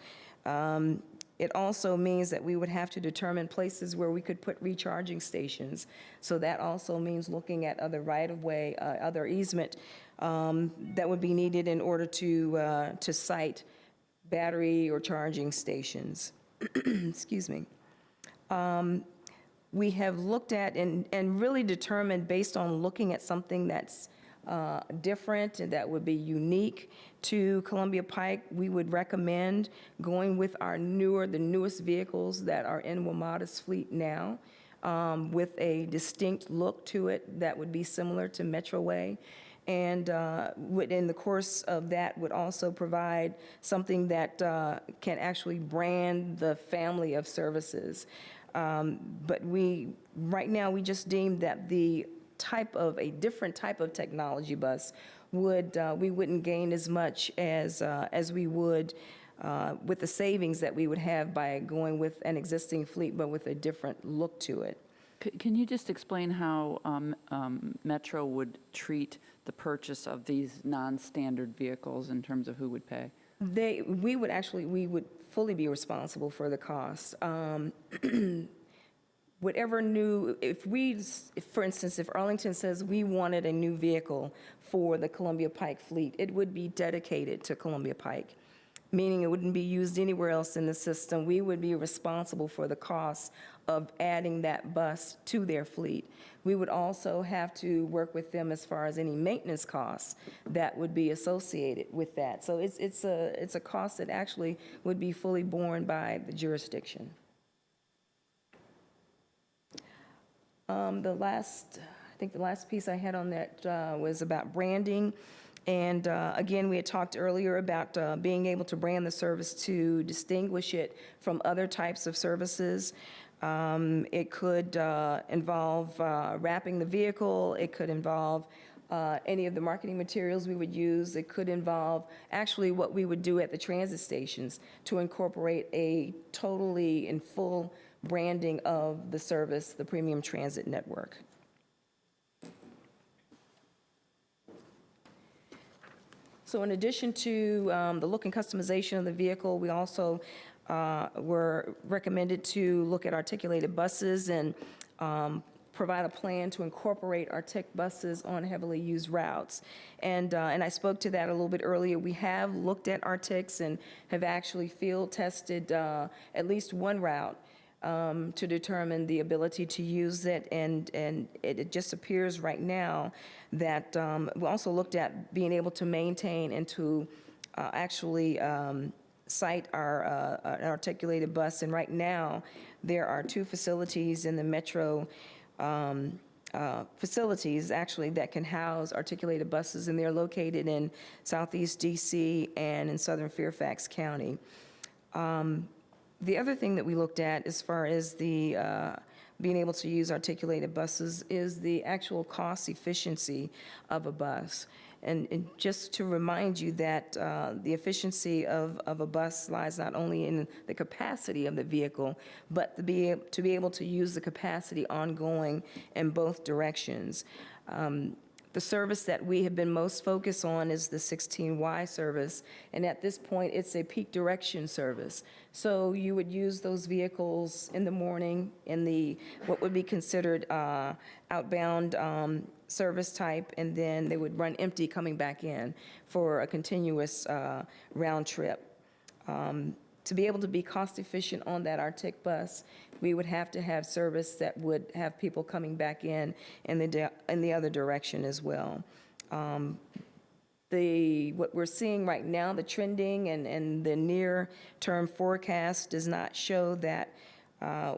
It also means that we would have to determine places where we could put recharging stations. So that also means looking at other right-of-way, other easement that would be needed in order to site battery or charging stations. Excuse me. We have looked at and really determined based on looking at something that's different and that would be unique to Columbia Pike, we would recommend going with our the newest vehicles that are in WMATA's fleet now, with a distinct look to it that would be similar to Metroway. And in the course of that would also provide something that can actually brand the family of services. But right now, we just deemed that a different type of technology bus we wouldn't gain as much as we would with the savings that we would have by going with an existing fleet, but with a different look to it. Can you just explain how Metro would treat the purchase of these non-standard vehicles in terms of who would pay? We would fully be responsible for the cost. whatever new, for instance, if Arlington says we wanted a new vehicle for the Columbia Pike fleet, it would be dedicated to Columbia Pike, meaning it wouldn't be used anywhere else in the system. We would be responsible for the cost of adding that bus to their fleet. We would also have to work with them as far as any maintenance costs that would be associated with that. So it's a cost that actually would be fully borne by the jurisdiction. I think the last piece I had on that was about branding. And again, we had talked earlier about being able to brand the service to distinguish it from other types of services. It could involve wrapping the vehicle. It could involve any of the marketing materials we would use. It could involve actually what we would do at the transit stations to incorporate a totally and full branding of the service, the Premium Transit Network. So in addition to the look and customization of the vehicle, we also were recommended to look at articulated buses and provide a plan to incorporate Artic buses on heavily used routes. And I spoke to that a little bit earlier. We have looked at Artics and have actually field tested at least one route to determine the ability to use it, and it just appears right now that we also looked at being able to maintain and to actually site our articulated bus, and right now there are 2 facilities in the metro facilities actually that can house articulated buses, and they're located in Southeast DC and in Southern Fairfax County. The other thing that we looked at as far as the being able to use articulated buses is the actual cost efficiency of a bus. And just to remind you that the efficiency of a bus lies not only in the capacity of the vehicle, but to be able to use the capacity ongoing in both directions. The service that we have been most focused on is the 16Y service, and at this point, it's a peak direction service. So you would use those vehicles in the morning in the, what would be considered outbound service type, and then they would run empty coming back in for a continuous round trip. To be able to be cost efficient on that Artic bus, we would have to have service that would have people coming back in the other direction as well. What we're seeing right now, the trending and the near-term forecast does not show that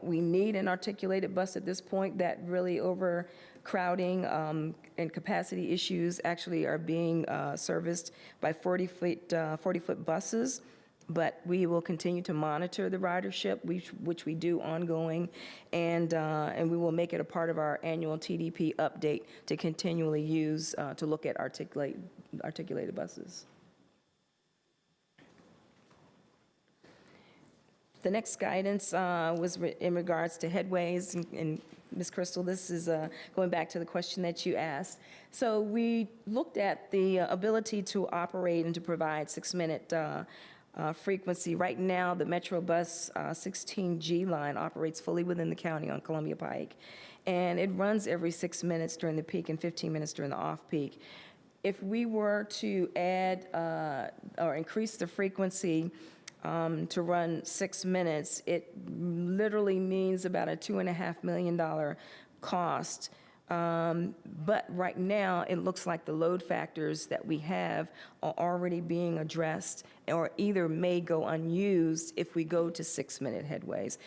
we need an articulated bus at this point. That really overcrowding and capacity issues actually are being serviced by 40-foot buses. But we will continue to monitor the ridership, which we do ongoing, and we will make it a part of our annual TDP update to continually use to look at articulated buses. The next guidance was in regards to headways, and Ms. Crystal, this is going back to the question that you asked. So we looked at the ability to operate and to provide 6-minute frequency. Right now, the Metro Bus 16G line operates fully within the county on Columbia Pike, and it runs every 6 minutes during the peak and 15 minutes during the off-peak. If we were to add or increase the frequency to run 6 minutes, it literally means about a $2.5 million cost. But right now, it looks like the load factors that we have are already being addressed or either may go unused if we go to 6-minute headways.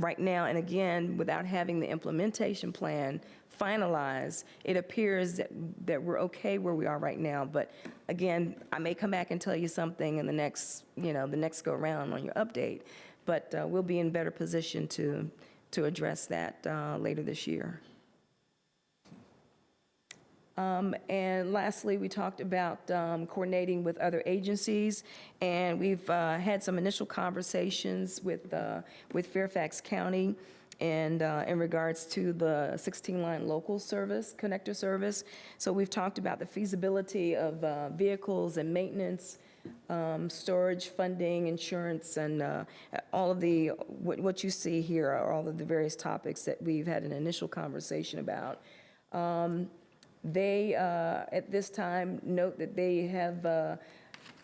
Right now, and again, without having the implementation plan finalized, it appears that we're okay where we are right now. But again, I may come back and tell you something in the next go around on your update, but we'll be in better position to address that later this year. And lastly, we talked about coordinating with other agencies, and we've had some initial conversations with Fairfax County and in regards to the 16-line local service, connector service. So we've talked about the feasibility of vehicles and maintenance storage, funding, insurance, and all of the, what you see here are all of the various topics that we've had an initial conversation about. They, at this time, note that they have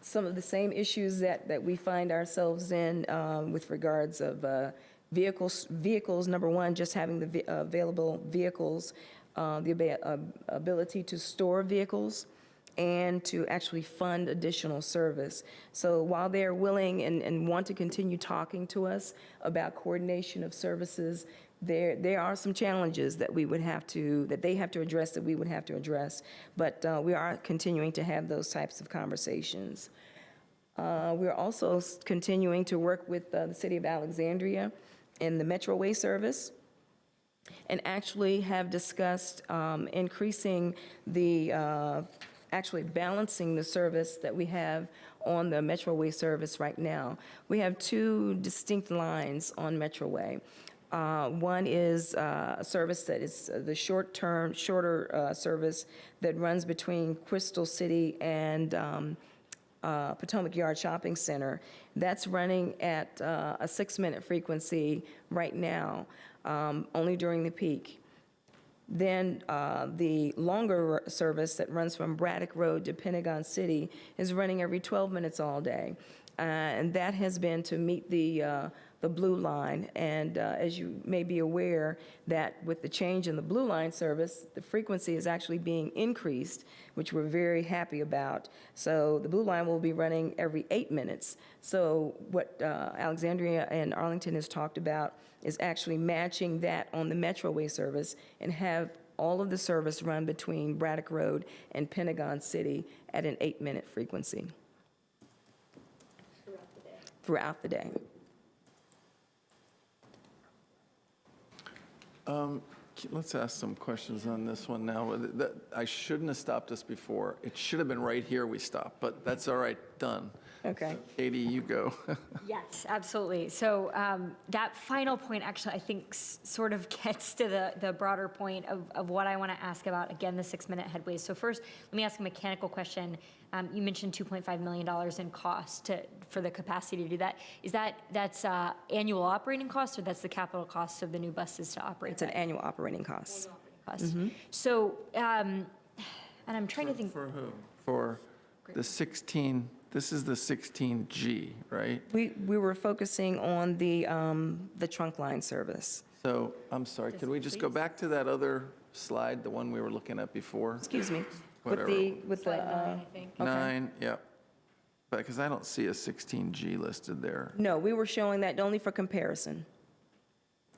some of the same issues that we find ourselves in with regards of vehicles, number one, just having the available vehicles, the ability to store vehicles, and to actually fund additional service. So while they're willing and want to continue talking to us about coordination of services, there are some challenges that we would have to, that they have to address, that we would have to address, but we are continuing to have those types of conversations. We're also continuing to work with the City of Alexandria and the Metroway service, and actually have discussed increasing the, actually balancing the service that we have on the Metroway service right now. We have two distinct lines on Metroway. One is a service that is the shorter service that runs between Crystal City and Potomac Yard Shopping Center. That's running at a 6-minute frequency right now, only during the peak. Then the longer service that runs from Braddock Road to Pentagon City is running every 12 minutes all day. And that has been to meet the Blue Line. And as you may be aware, that with the change in the Blue Line service, the frequency is actually being increased, which we're very happy about. So the Blue Line will be running every 8 minutes. So what Alexandria and Arlington has talked about is actually matching that on the Metroway service and have all of the service run between Braddock Road and Pentagon City at an 8-minute frequency. Throughout the day. Let's ask some questions on this one now. I shouldn't have stopped us before. It should have been right here we stopped, but that's all right, done. Okay. Katie, you go. Yes, absolutely. So that final point actually, I think, sort of gets to the broader point of what I want to ask about, again, the 6-minute headways. So first, let me ask a mechanical question. You mentioned $2.5 million in cost for the capacity to do that. That's annual operating cost, or that's the capital cost of the new buses to operate? It's an annual operating cost. So, and I'm trying to think. For whom? For the 16, this is the 16G, right? We were focusing on the trunk line service. So, I'm sorry, could we just go back to that other slide, the one we were looking at before? Excuse me. Whatever. With the, I think. okay. 9, yep. Because I don't see a 16G listed there. No, we were showing that only for comparison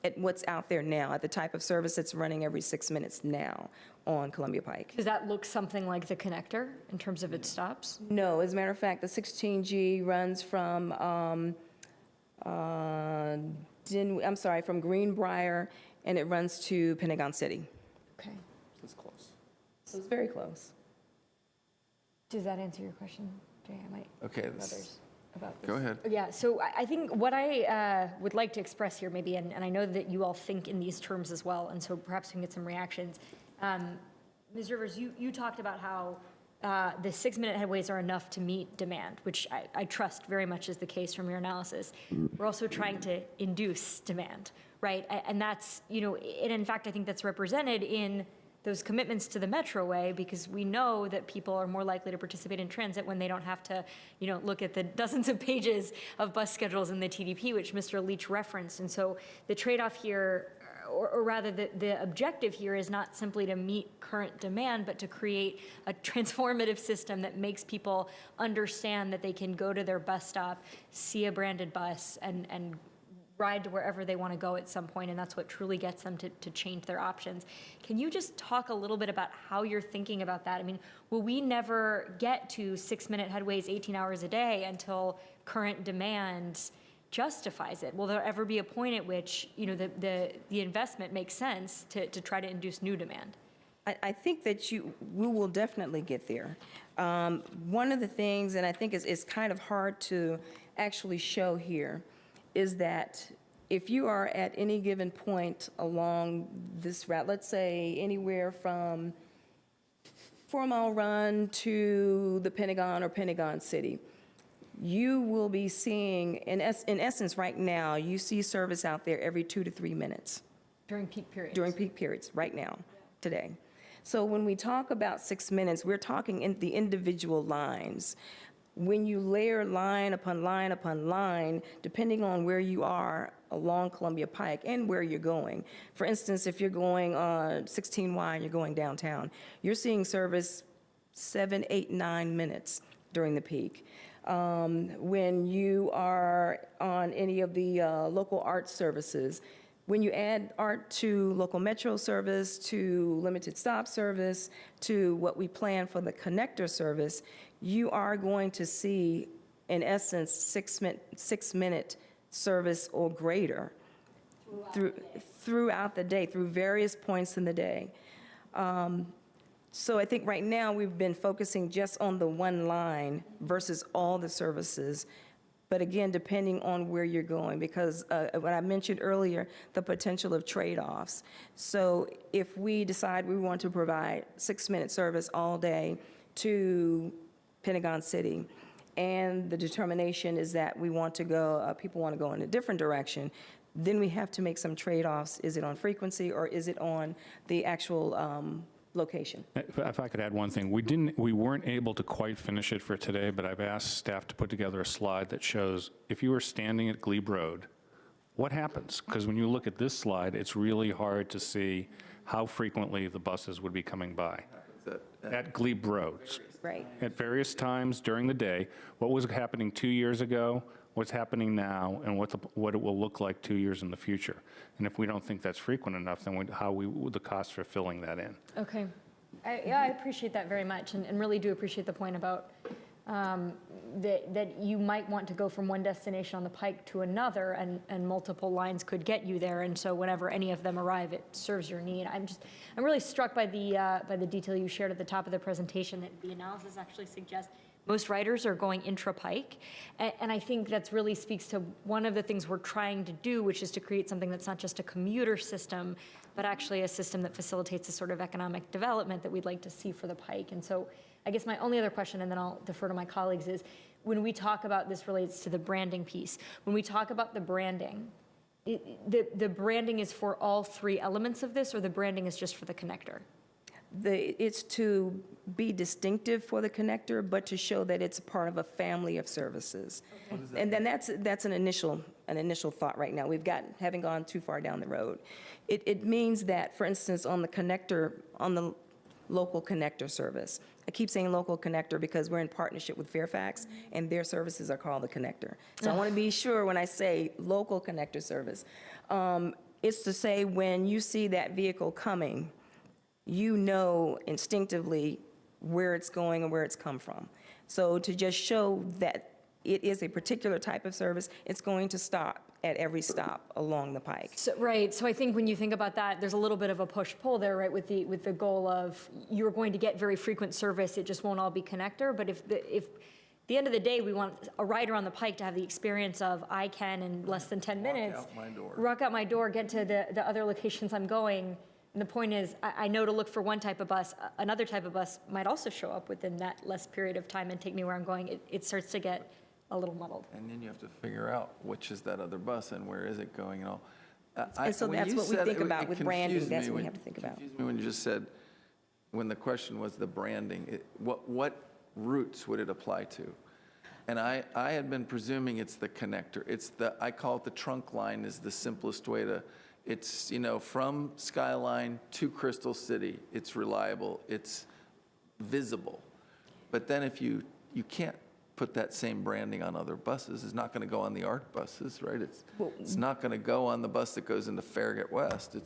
at what's out there now, at the type of service that's running every 6 minutes now on Columbia Pike. Does that look something like the connector in terms of its stops? No, as a matter of fact, the 16G runs from, from Greenbrier, and it runs to Pentagon City. Okay. It's close. So it's very close. Does that answer your question, Jay? I might Okay, have this- others about this. Go ahead. Yeah, so I think what I would like to express here maybe, and I know that you all think in these terms as well, and so perhaps we can get some reactions. Ms. Rivers, you talked about how the 6-minute headways are enough to meet demand, which I trust very much is the case from your analysis. We're also trying to induce demand, right? And that's, and in fact, I think that's represented in those commitments to the Metroway, because we know that people are more likely to participate in transit when they don't have to, look at the dozens of pages of bus schedules in the TDP, which Mr. Leach referenced. And so the trade-off here, or rather the objective here, is not simply to meet current demand, but to create a transformative system that makes people understand that they can go to their bus stop, see a branded bus, and ride to wherever they want to go at some point, and that's what truly gets them to change their options. Can you just talk a little bit about how you're thinking about that? I mean, will we never get to 6-minute headways 18 hours a day until current demand justifies it? Will there ever be a point at which, the investment makes sense to try to induce new demand? I think that we will definitely get there. One of the things, and I think is kind of hard to actually show here, is that if you are at any given point along this route, let's say anywhere from 4 Mile Run to the Pentagon or Pentagon City, you will be seeing, in essence, right now, you see service out there every 2 to 3 minutes. During peak periods. During peak periods, right now, today. So when we talk about 6 minutes, we're talking in the individual lines. When you layer line upon line upon line, depending on where you are along Columbia Pike and where you're going. For instance, if you're going on 16Y and you're going downtown, you're seeing service 7, 8, 9 minutes during the peak. When you are on any of the local art services, when you add art to local metro service, to limited stop service, to what we plan for the connector service, you are going to see, in essence, 6-minute service or greater throughout the day, through various points in the day. So I think right now we've been focusing just on the one line versus all the services. But again, depending on where you're going, because what I mentioned earlier, the potential of trade-offs. So if we decide we want to provide 6-minute service all day to Pentagon City, and the determination is that we want to go, people want to go in a different direction, then we have to make some trade-offs. Is it on frequency or is it on the actual location? If I could add one thing, we weren't able to quite finish it for today, but I've asked staff to put together a slide that shows if you were standing at Glebe Road, what happens? Because when you look at this slide, it's really hard to see how frequently the buses would be coming by. At Glebe Road. Right. At various times during the day, what was happening 2 years ago, what's happening now, and what it will look like 2 years in the future. And if we don't think that's frequent enough, then the cost for filling that in. Okay. I appreciate that very much, and really do appreciate the point about that you might want to go from one destination on the Pike to another, and multiple lines could get you there, and so whenever any of them arrive, it serves your need. I'm really struck by the detail you shared at the top of the presentation, that the analysis actually suggests most riders are going intra-Pike, and I think that really speaks to one of the things we're trying to do, which is to create something that's not just a commuter system, but actually a system that facilitates the sort of economic development that we'd like to see for the Pike. And so I guess my only other question, and then I'll defer to my colleagues, is when we talk about, this relates to the branding piece, when we talk about the branding, the branding is for all 3 elements of this, or the branding is just for the connector? It's to be distinctive for the connector, but to show that it's part of a family of services. Okay. And then that's an initial thought right now. Haven't gone too far down the road. It means that, for instance, on the connector, on the local connector service, I keep saying local connector because we're in partnership with Fairfax, and their services are called the connector. So I want to be sure when I say local connector service, it's to say when you see that vehicle coming, you know instinctively where it's going and where it's come from. So to just show that it is a particular type of service, it's going to stop at every stop along the Pike. So, right, so I think when you think about that, there's a little bit of a push-pull there, right, with the goal of you're going to get very frequent service, it just won't all be connector, but if at the end of the day, we want a rider on the Pike to have the experience of, I can, in less than 10 minutes, walk out my door, get to the other locations I'm going. And the point is, I know to look for one type of bus, another type of bus might also show up within that less period of time and take me where I'm going. It starts to get a little muddled. And then you have to figure out which is that other bus and where is it going and all. And so that's what we think about with branding. That's what we have to think about. It confused me when you just said, when the question was the branding, what routes would it apply to? And I had been presuming it's the connector. I call it the trunk line is the simplest way to, it's, from Skyline to Crystal City, it's reliable, it's visible. But then if you can't put that same branding on other buses, it's not going to go on the ARC buses, right? It's not going to go on the bus that goes into Farragut West.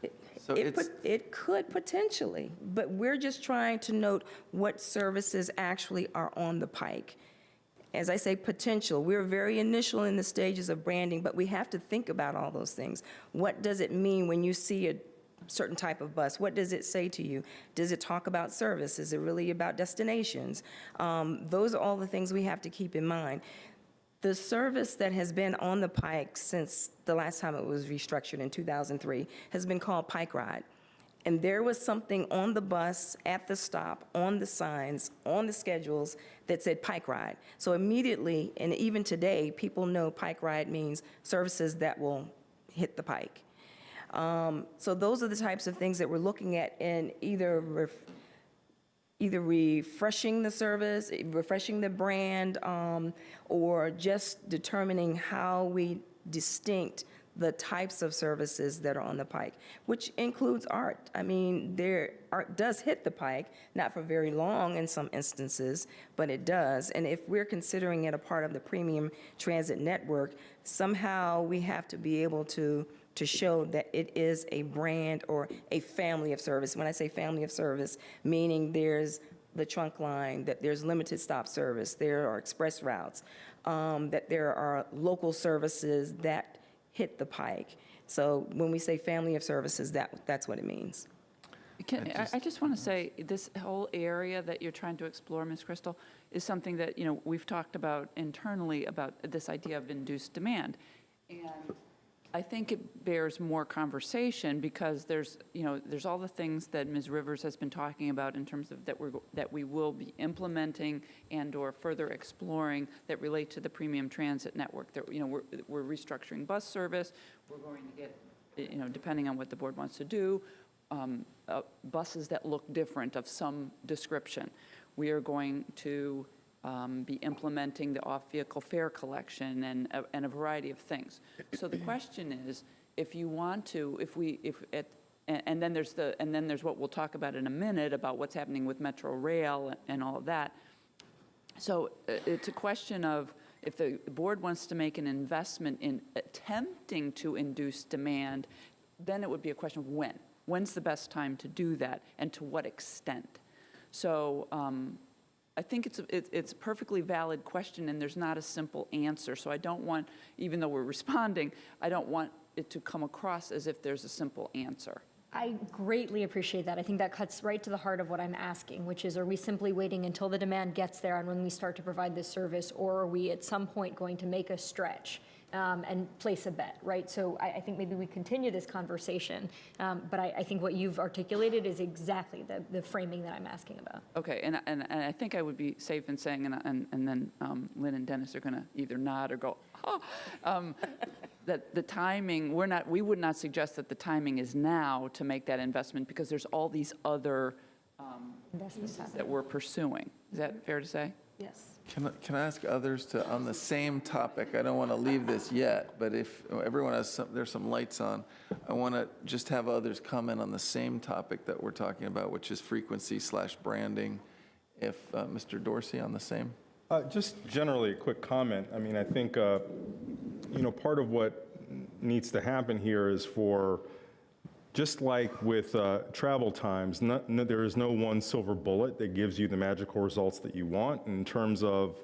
It could potentially, but we're just trying to note what services actually are on the Pike. As I say, potential, we're very initial in the stages of branding, but we have to think about all those things. What does it mean when you see a certain type of bus? What does it say to you? Does it talk about service? Is it really about destinations? Those are all the things we have to keep in mind. The service that has been on the Pike since the last time it was restructured in 2003 has been called Pike Ride. and there was something on the bus, at the stop, on the signs, on the schedules that said Pike Ride. So immediately, and even today, people know Pike Ride means services that will hit the Pike. So those are the types of things that we're looking at in either refreshing the service, refreshing the brand, or just determining how we distinct the types of services that are on the Pike, which includes art. I mean, art does hit the Pike, not for very long in some instances, but it does. And if we're considering it a part of the premium transit network, somehow we have to be able to show that it is a brand or a family of service. When I say family of service, meaning there's the trunk line, that there's limited stop service, there are express routes, that there are local services that hit the Pike. So when we say family of services, that's what it means. I just want to say, this whole area that you're trying to explore, Ms. Crystal, is something that, we've talked about internally about this idea of induced demand. And I think it bears more conversation because there's all the things that Ms. Rivers has been talking about in terms of that we will be implementing and/or further exploring that relate to the premium transit network. That we're restructuring bus service. We're going to get, depending on what the board wants to do, buses that look different of some description. We are going to be implementing the off-vehicle fare collection and a variety of things. So the question is, if you want to, and then there's what we'll talk about in a minute about what's happening with Metro Rail and all of that. So it's a question of if the board wants to make an investment in attempting to induce demand, then it would be a question of when. When's the best time to do that, and to what extent? So I think it's a perfectly valid question, and there's not a simple answer. So I don't want, even though we're responding, I don't want it to come across as if there's a simple answer. I greatly appreciate that. I think that cuts right to the heart of what I'm asking, which is, are we simply waiting until the demand gets there and when we start to provide this service, or are we at some point going to make a stretch and place a bet, right? So I think maybe we continue this conversation, but I think what you've articulated is exactly the framing that I'm asking about. Okay, and I think I would be safe in saying, and then Lynn and Dennis are going to either nod or go, that the timing, we would not suggest that the timing is now to make that investment because there's all these other Investments that we're pursuing. Is that fair to say? Yes. Can I ask others to, on the same topic, I don't want to leave this yet, but if everyone has there's some lights on, I want to just have others comment on the same topic that we're talking about, which is frequency/branding. If Mr. Dorsey on the same? Just generally a quick comment. I mean, I think, part of what needs to happen here is for, just like with travel times, there is no one silver bullet that gives you the magical results that you want in terms of,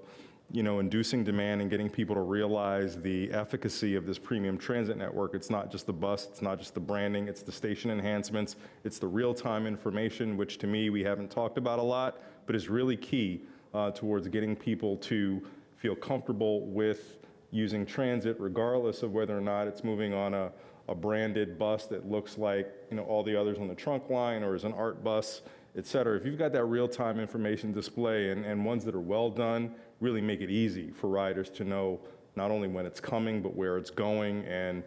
inducing demand and getting people to realize the efficacy of this premium transit network. It's not just the bus, it's not just the branding, it's the station enhancements, it's the real-time information, which to me we haven't talked about a lot, but is really key towards getting people to feel comfortable with using transit, regardless of whether or not it's moving on a branded bus that looks like all the others on the trunk line, or is an art bus, et cetera. If you've got that real-time information display and ones that are well done, really make it easy for riders to know not only when it's coming, but where it's going. And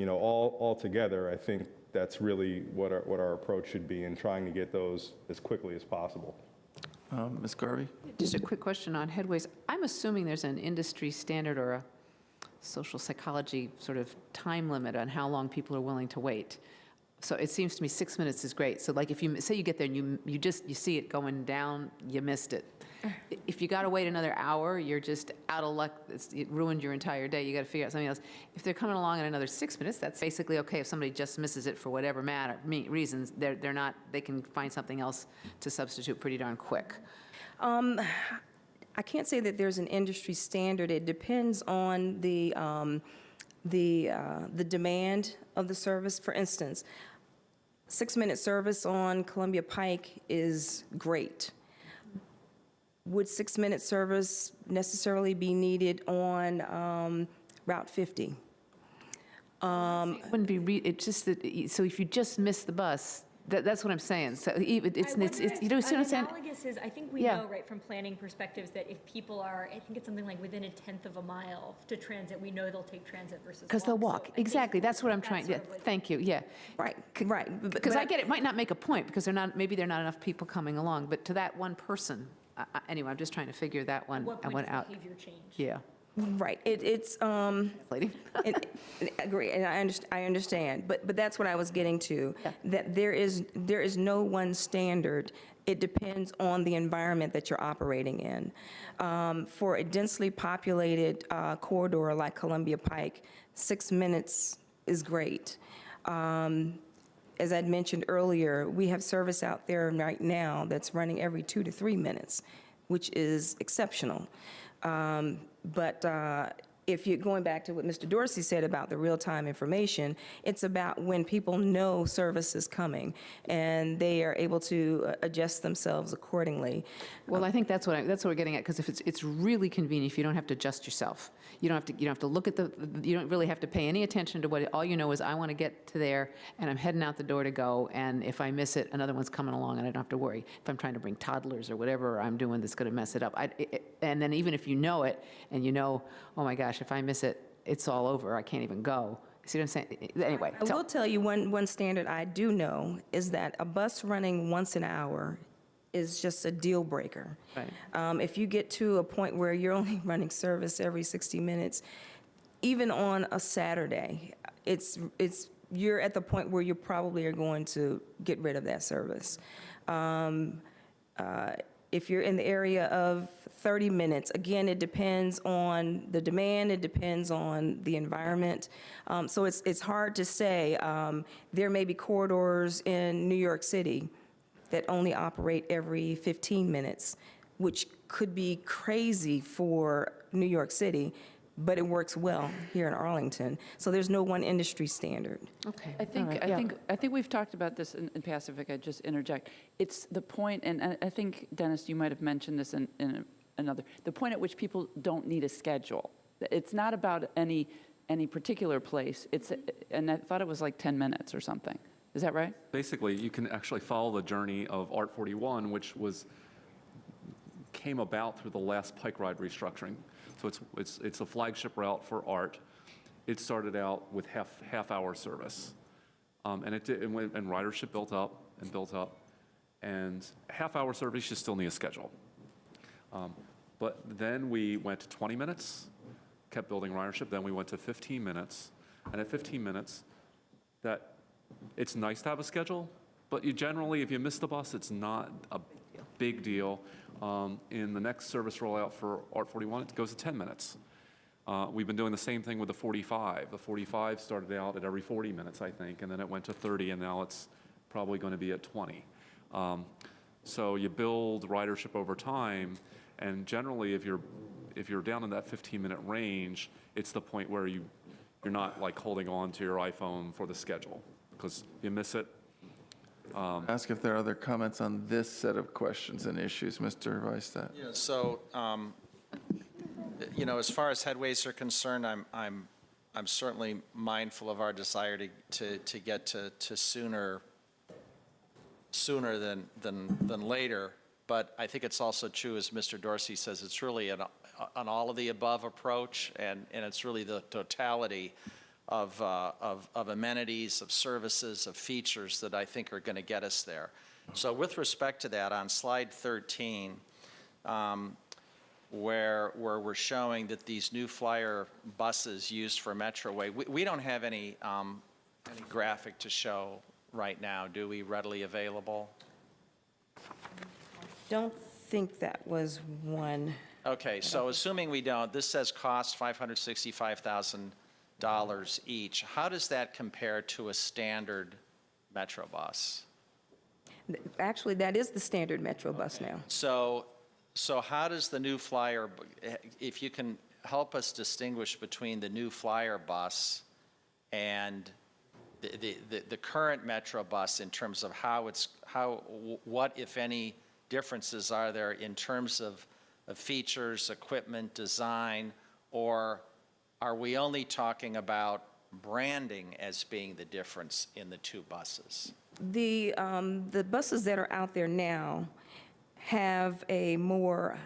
all together, I think that's really what our approach should be in trying to get those as quickly as possible. Ms. Garvey? Just a quick question on headways. I'm assuming there's an industry standard or a social psychology sort of time limit on how long people are willing to wait. So it seems to me 6 minutes is great. So like if you say you get there and you see it going down, you missed it. If you got to wait another hour, you're just out of luck. It ruined your entire day. You got to figure out something else. If they're coming along in another 6 minutes, that's basically okay. If somebody just misses it for whatever reasons, they're not. They can find something else to substitute pretty darn quick. I can't say that there's an industry standard. It depends on the demand of the service. For instance, 6-minute service on Columbia Pike is great. Would 6-minute service necessarily be needed on Route 50? It wouldn't be. It's just that. So if you just miss the bus, That's what I'm saying. So even, I wonder if you know what I'm saying? analogous is, I think we Yeah. know, right, from planning perspectives, that if people are, I think it's something like within 1/10 of a mile to transit, we know they'll take transit versus walk. Because they'll So walk. I think Exactly. That's what I'm trying, sort yeah, of like- thank you, yeah. Right, right. Because I get it might not make a point, because maybe there are not enough people coming along, but to that one person, anyway, I'm just trying to figure that one What point one does out. behavior change? Yeah. Right, Lady. I agree, and I understand, but that's what I was getting to, that there is no one standard. It depends on the environment that you're operating in. For a densely populated corridor like Columbia Pike, 6 minutes is great. As I'd mentioned earlier, we have service out there right now that's running every 2 to 3 minutes, which is exceptional. But if you're going back to what Mr. Dorsey said about the real-time information, it's about when people know service is coming and they are able to adjust themselves accordingly. Well, I think that's what we're getting at, because if it's really convenient, if you don't have to adjust yourself. You don't have to look at you don't really have to pay any attention to what, all you know is I want to get to there, and I'm heading out the door to go, and if I miss it, another one's coming along, and I don't have to worry. If I'm trying to bring toddlers or whatever I'm doing that's going to mess it up. And then even if you know it, and you know, oh my gosh, if I miss it, it's all over, I can't even go. See what I'm saying? Anyway. I will tell you one standard I do know is that a bus running once an hour is just a deal breaker. Right. If you get to a point where you're only running service every 60 minutes, even on a Saturday, you're at the point where you probably are going to get rid of that service. If you're in the area of 30 minutes, again, it depends on the demand, it depends on the environment. So it's hard to say. There may be corridors in New York City that only operate every 15 minutes, which could be crazy for New York City, but it works well here in Arlington. So there's no one industry standard. Okay. I think, All right, I yeah. think we've talked about this in past, if I could just interject. It's the point, and I think, Dennis, you might have mentioned this in another, the point at which people don't need a schedule. It's not about any particular place. And I thought it was like 10 minutes or something. Is that right? Basically, you can actually follow the journey of Art 41, which came about through the last Pike Ride restructuring. So it's a flagship route for Art. It started out with half-hour service, and ridership built up and built up, and half-hour service you still need a schedule. But then we went to 20 minutes, kept building ridership. Then we went to 15 minutes, and at 15 minutes, it's nice to have a schedule, but you generally, if you miss the bus, it's not a big deal. In the next service rollout for Art 41, it goes to 10 minutes. We've been doing the same thing with the 45. The 45 started out at every 40 minutes, I think, and then it went to 30, and now it's probably going to be at 20. So you build ridership over time, and generally, if you're down in that 15-minute range, it's the point where you're not like holding on to your iPhone for the schedule, because if you miss it. Ask if there are other comments on this set of questions and issues, Mr. Weistat. Yeah, so, as far as headways are concerned, I'm certainly mindful of our desire to get to sooner than later. But I think it's also true, as Mr. Dorsey says, it's really an all of the above approach, and it's really the totality of amenities, of services, of features that I think are going to get us there. So with respect to that, on slide 13, where we're showing that these new flyer buses used for Metroway, we don't have any graphic to show right now, do we, readily available? Don't think that was one. Okay, so assuming we don't, this says cost $565,000 each. How does that compare to a standard Metro bus? Actually, that is the standard Metro bus now. So how does the new flyer, if you can help us distinguish between the new flyer bus and the current Metro bus in terms of what, if any, differences are there in terms of features, equipment, design, or are we only talking about branding as being the difference in the two buses? The buses that are out there now have a more,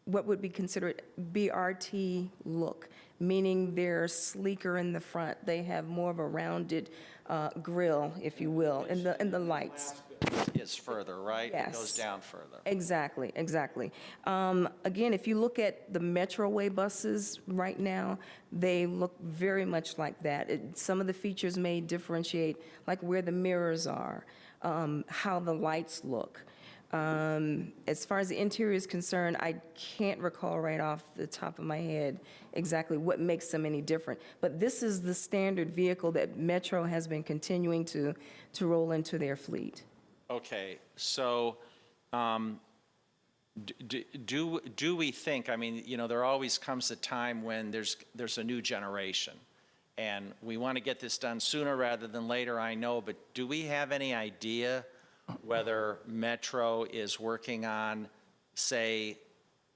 what would be considered BRT look, meaning they're sleeker in the front. They have more of a rounded grille, if you will, and the lights. Is further, right? It goes Yes. down further. Exactly, exactly. Again, if you look at the Metroway buses right now, they look very much like that. Some of the features may differentiate, like where the mirrors are, how the lights look. As far as the interior is concerned, I can't recall right off the top of my head exactly what makes them any different. But this is the standard vehicle that Metro has been continuing to roll into their fleet. Okay, so do we think, I mean, you know, there always comes a time when there's a new generation, and we want to get this done sooner rather than later, I know, but do we have any idea whether Metro is working on, say,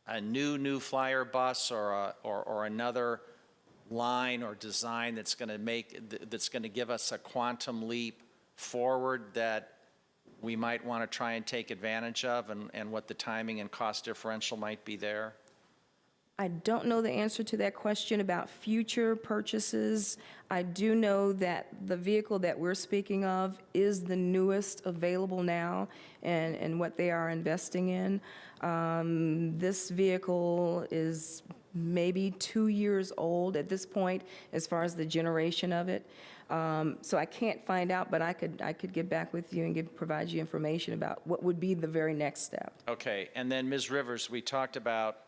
a new flyer bus or another line or design that's going to give us a quantum leap forward that we might want to try and take advantage of, and what the timing and cost differential might be there? I don't know the answer to that question about future purchases. I do know that the vehicle that we're speaking of is the newest available now and what they are investing in. This vehicle is maybe 2 years old at this point as far as the generation of it. So I can't find out, but I could get back with you and provide you information about what would be the very next step. Okay, and then Ms. Rivers, we talked about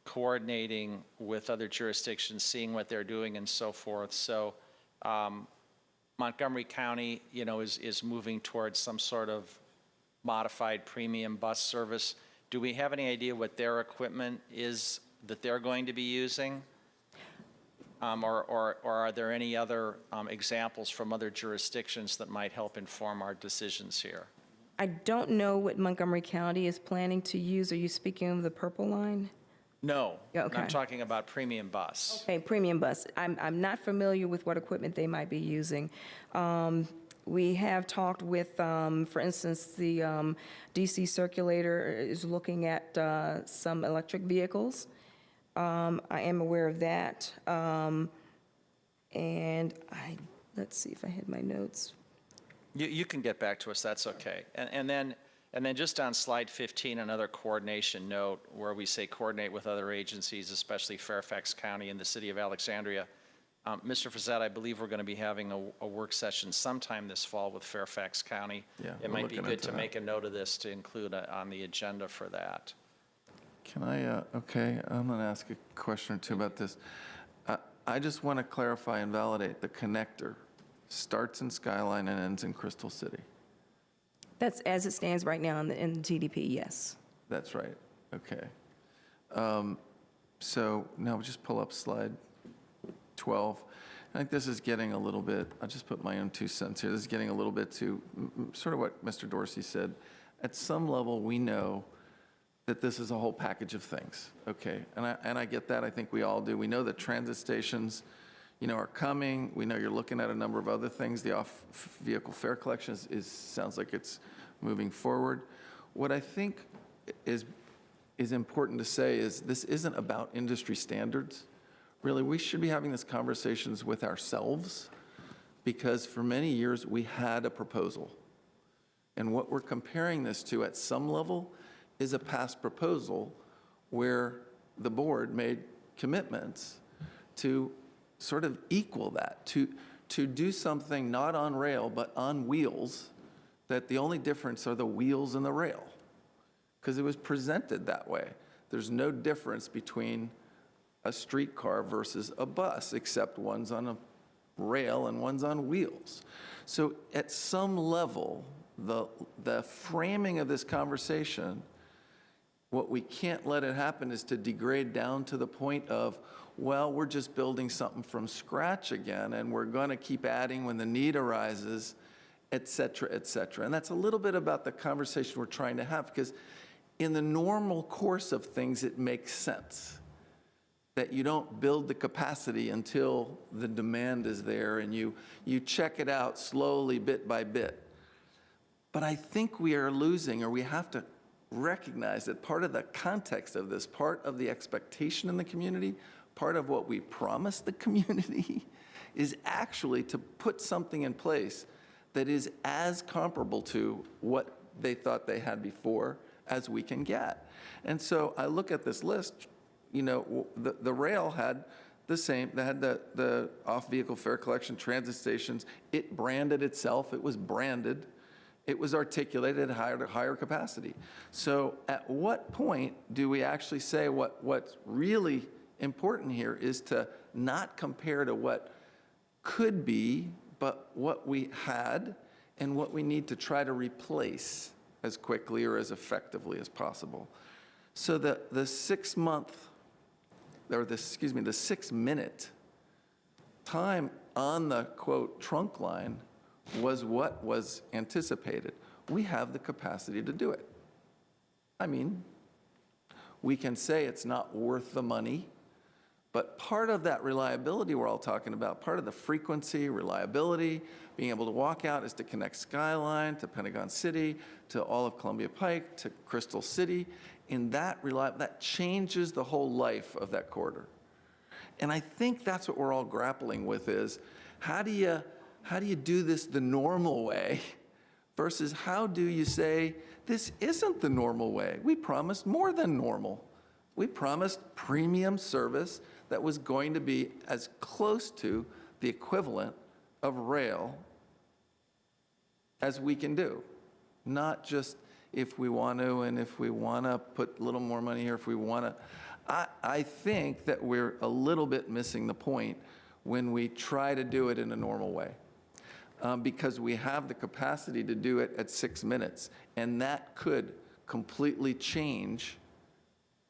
coordinating with other jurisdictions, seeing what they're doing and so forth. So Montgomery County, you know, is moving towards some sort of modified premium bus service. Do we have any idea what their equipment is that they're going to be using? Or are there any other examples from other jurisdictions that might help inform our decisions here? I don't know what Montgomery County is planning to use. Are you speaking of the Purple Line? No, Okay. I'm talking about premium bus. Okay, premium bus. I'm not familiar with what equipment they might be using. We have talked with, for instance, the DC Circulator is looking at some electric vehicles. I am aware of that. And let's see if I had my notes. You can get back to us, that's okay. And then just on slide 15, another coordination note where we say coordinate with other agencies, especially Fairfax County and the city of Alexandria. Mr. Fazette, I believe we're going to be having a work session sometime this fall with Fairfax County. Yeah, It we're might be looking good into to that. make a note of this to include on the agenda for that. Can I, okay, I'm going to ask a question or two about this. I just want to clarify and validate the connector starts in Skyline and ends in Crystal City. That's as it stands right now in the TDP, yes. That's right, okay. So now just pull up slide 12. I think this is getting a little bit, I'll just put my own 2 cents here. This is getting a little bit to sort of what Mr. Dorsey said. At some level, we know that this is a whole package of things, okay? And I get that, I think we all do. We know that transit stations, you know, are coming. We know you're looking at a number of other things. The off-vehicle fare collection sounds like it's moving forward. What I think is important to say is this isn't about industry standards. Really, we should be having these conversations with ourselves because for many years we had a proposal. And what we're comparing this to at some level is a past proposal where the board made commitments to sort of equal that, to do something not on rail but on wheels, that the only difference are the wheels and the rail, because it was presented that way. There's no difference between a streetcar versus a bus, except one's on a rail and one's on wheels. So at some level, the framing of this conversation, what we can't let it happen is to degrade down to the point of, well, we're just building something from scratch again, and we're going to keep adding when the need arises, et cetera, et cetera. And that's a little bit about the conversation we're trying to have, because in the normal course of things, it makes sense. that you don't build the capacity until the demand is there, and you check it out slowly, bit by bit. But I think we are losing, or we have to recognize that part of the context of this, part of the expectation in the community, part of what we promise the community is actually to put something in place that is as comparable to what they thought they had before as we can get. And so I look at this list, you know, the rail had the same, they had the off-vehicle fare collection, transit stations. It branded itself, it was branded, it was articulated at higher capacity. So at what point do we actually say what's really important here is to not compare to what could be, but what we had and what we need to try to replace as quickly or as effectively as possible. So the 6 month, or the 6 minute time on the quote trunk line was what was anticipated. We have the capacity to do it. I mean, we can say it's not worth the money, but part of that reliability we're all talking about, part of the frequency, reliability, being able to walk out is to connect Skyline to Pentagon City, to all of Columbia Pike, to Crystal City. In that that changes the whole life of that corridor. And I think that's what we're all grappling with is, how do you do this the normal way versus how do you say, this isn't the normal way. We promised more than normal. We promised premium service that was going to be as close to the equivalent of rail as we can do. Not just if we want to, and if we want to put a little more money here, if we want to. I think that we're a little bit missing the point when we try to do it in a normal way. Because we have the capacity to do it at 6 minutes, and that could completely change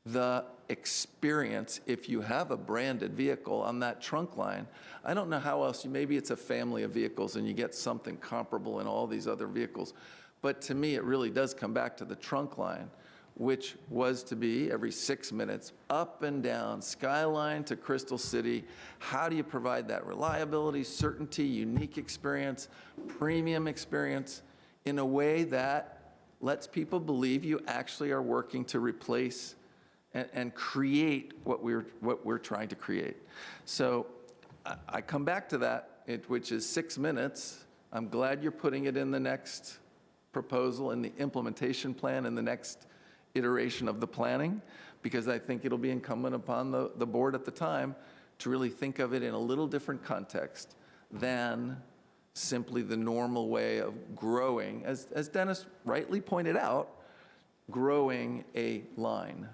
the experience if you have a branded vehicle on that trunk line. I don't know how else, maybe it's a family of vehicles and you get something comparable in all these other vehicles. But to me, it really does come back to the trunk line, which was to be every 6 minutes, up and down, Skyline to Crystal City. How do you provide that reliability, certainty, unique experience, premium experience in a way that lets people believe you actually are working to replace and create what we're trying to create. So I come back to that, which is 6 minutes. I'm glad you're putting it in the next proposal, in the implementation plan, in the next iteration of the planning, because I think it'll be incumbent upon the board at the time to really think of it in a little different context than simply the normal way of growing, as Dennis rightly pointed out, growing a line.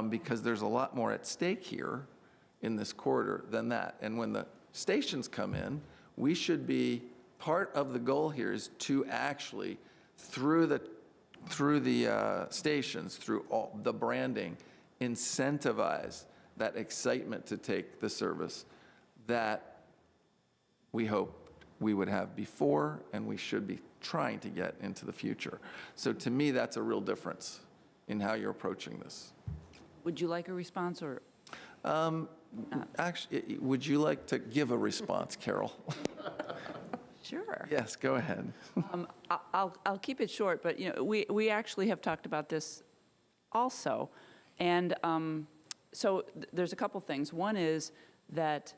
Because there's a lot more at stake here in this corridor than that. And when the stations come in, we should be, part of the goal here is to actually, through the stations, through all the branding, incentivize that excitement to take the service that we hope we would have before and we should be trying to get into the future. So to me, that's a real difference in how you're approaching this. Would you like a response or? Actually, would you like to give a response, Carol? Sure. Yes, go ahead. I'll keep it short, but you know, we actually have talked about this also, and so there's a couple things. One is that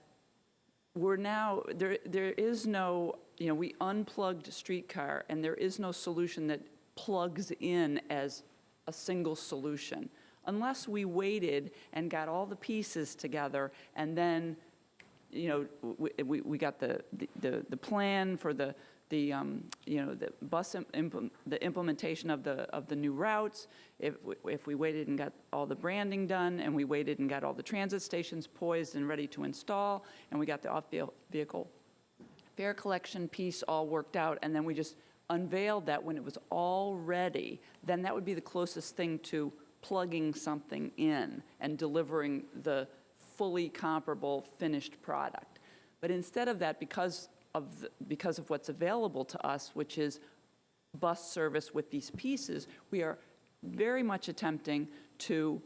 we're now there is no, you know, we unplugged streetcar, and there is no solution that plugs in as a single solution unless we waited and got all the pieces together, and then, you know, we got the plan for the you know, the bus the implementation of the new routes. If we waited and got all the branding done, and we waited and got all the transit stations poised and ready to install, and we got the off-vehicle fare collection piece all worked out, and then we just unveiled that when it was all ready, then that would be the closest thing to plugging something in and delivering the fully comparable finished product. But instead of that, because of what's available to us, which is bus service with these pieces, we are very much attempting to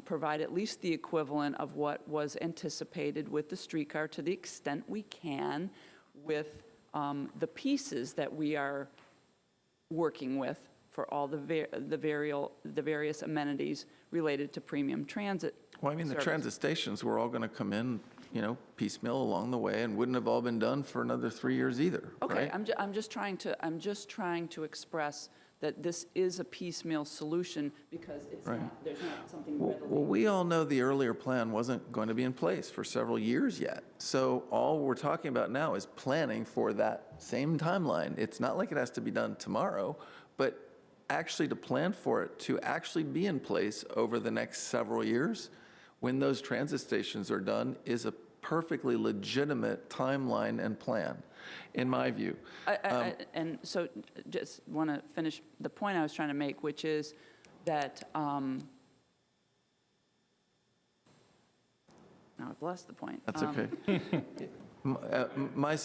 provide at least the equivalent of what was anticipated with the streetcar to the extent we can with the pieces that we are working with for all the various amenities related to premium transit. Well, I mean, the service. transit stations were all going to come in, piecemeal along the way and wouldn't have all been done for another 3 years either, Okay, right? I'm just trying to express that this is a piecemeal solution because it's Right. not, there's not something Well, readily. we all know the earlier plan wasn't going to be in place for several years yet. So all we're talking about now is planning for that same timeline. It's not like it has to be done tomorrow, but actually to plan for it to actually be in place over the next several years when those transit stations are done is a perfectly legitimate timeline and plan, in my view. And so just want to finish the point I was trying to make, which is that, now I've lost the point. That's okay. My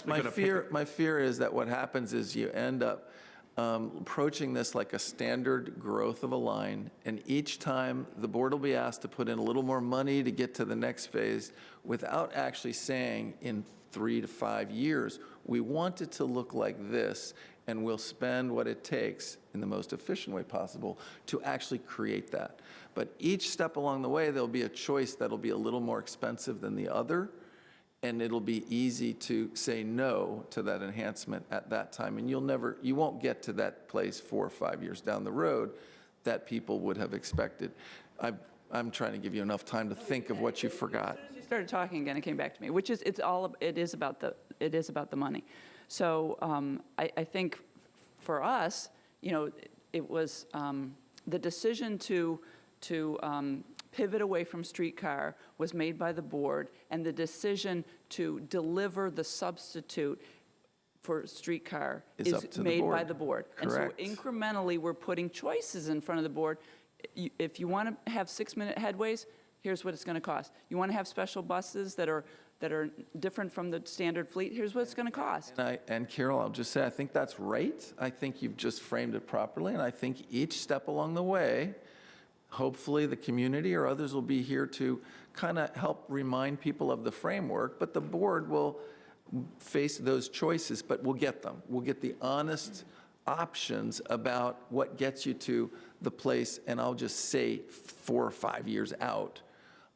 fear is that what happens is you end up approaching this like a standard growth of a line, and each time the board will be asked to put in a little more money to get to the next phase without actually saying in 3 to 5 years, we want it to look like this, and we'll spend what it takes in the most efficient way possible to actually create that. But each step along the way, there'll be a choice that'll be a little more expensive than the other, and it'll be easy to say no to that enhancement at that time. And you won't get to that place 4 or 5 years down the road that people would have expected. I'm trying to give you enough time to think of what you forgot. As soon as you started talking again, it came back to me, which is, it is about the money. So I think for us, it was the decision to pivot away from streetcar was made by the board, and the decision to deliver the substitute for streetcar Is up to the made by board. the board. Correct. And so incrementally, we're putting choices in front of the board. If you want to have 6-minute headways, here's what it's going to cost. You want to have special buses that are different from the standard fleet, here's what it's going to cost. And Carol, I'll just say, I think that's right. I think you've just framed it properly, and I think each step along the way, hopefully the community or others will be here to kind of help remind people of the framework, but the board will face those choices, but we'll get them. We'll get the honest options about what gets you to the place, and I'll just say 4 or 5 years out,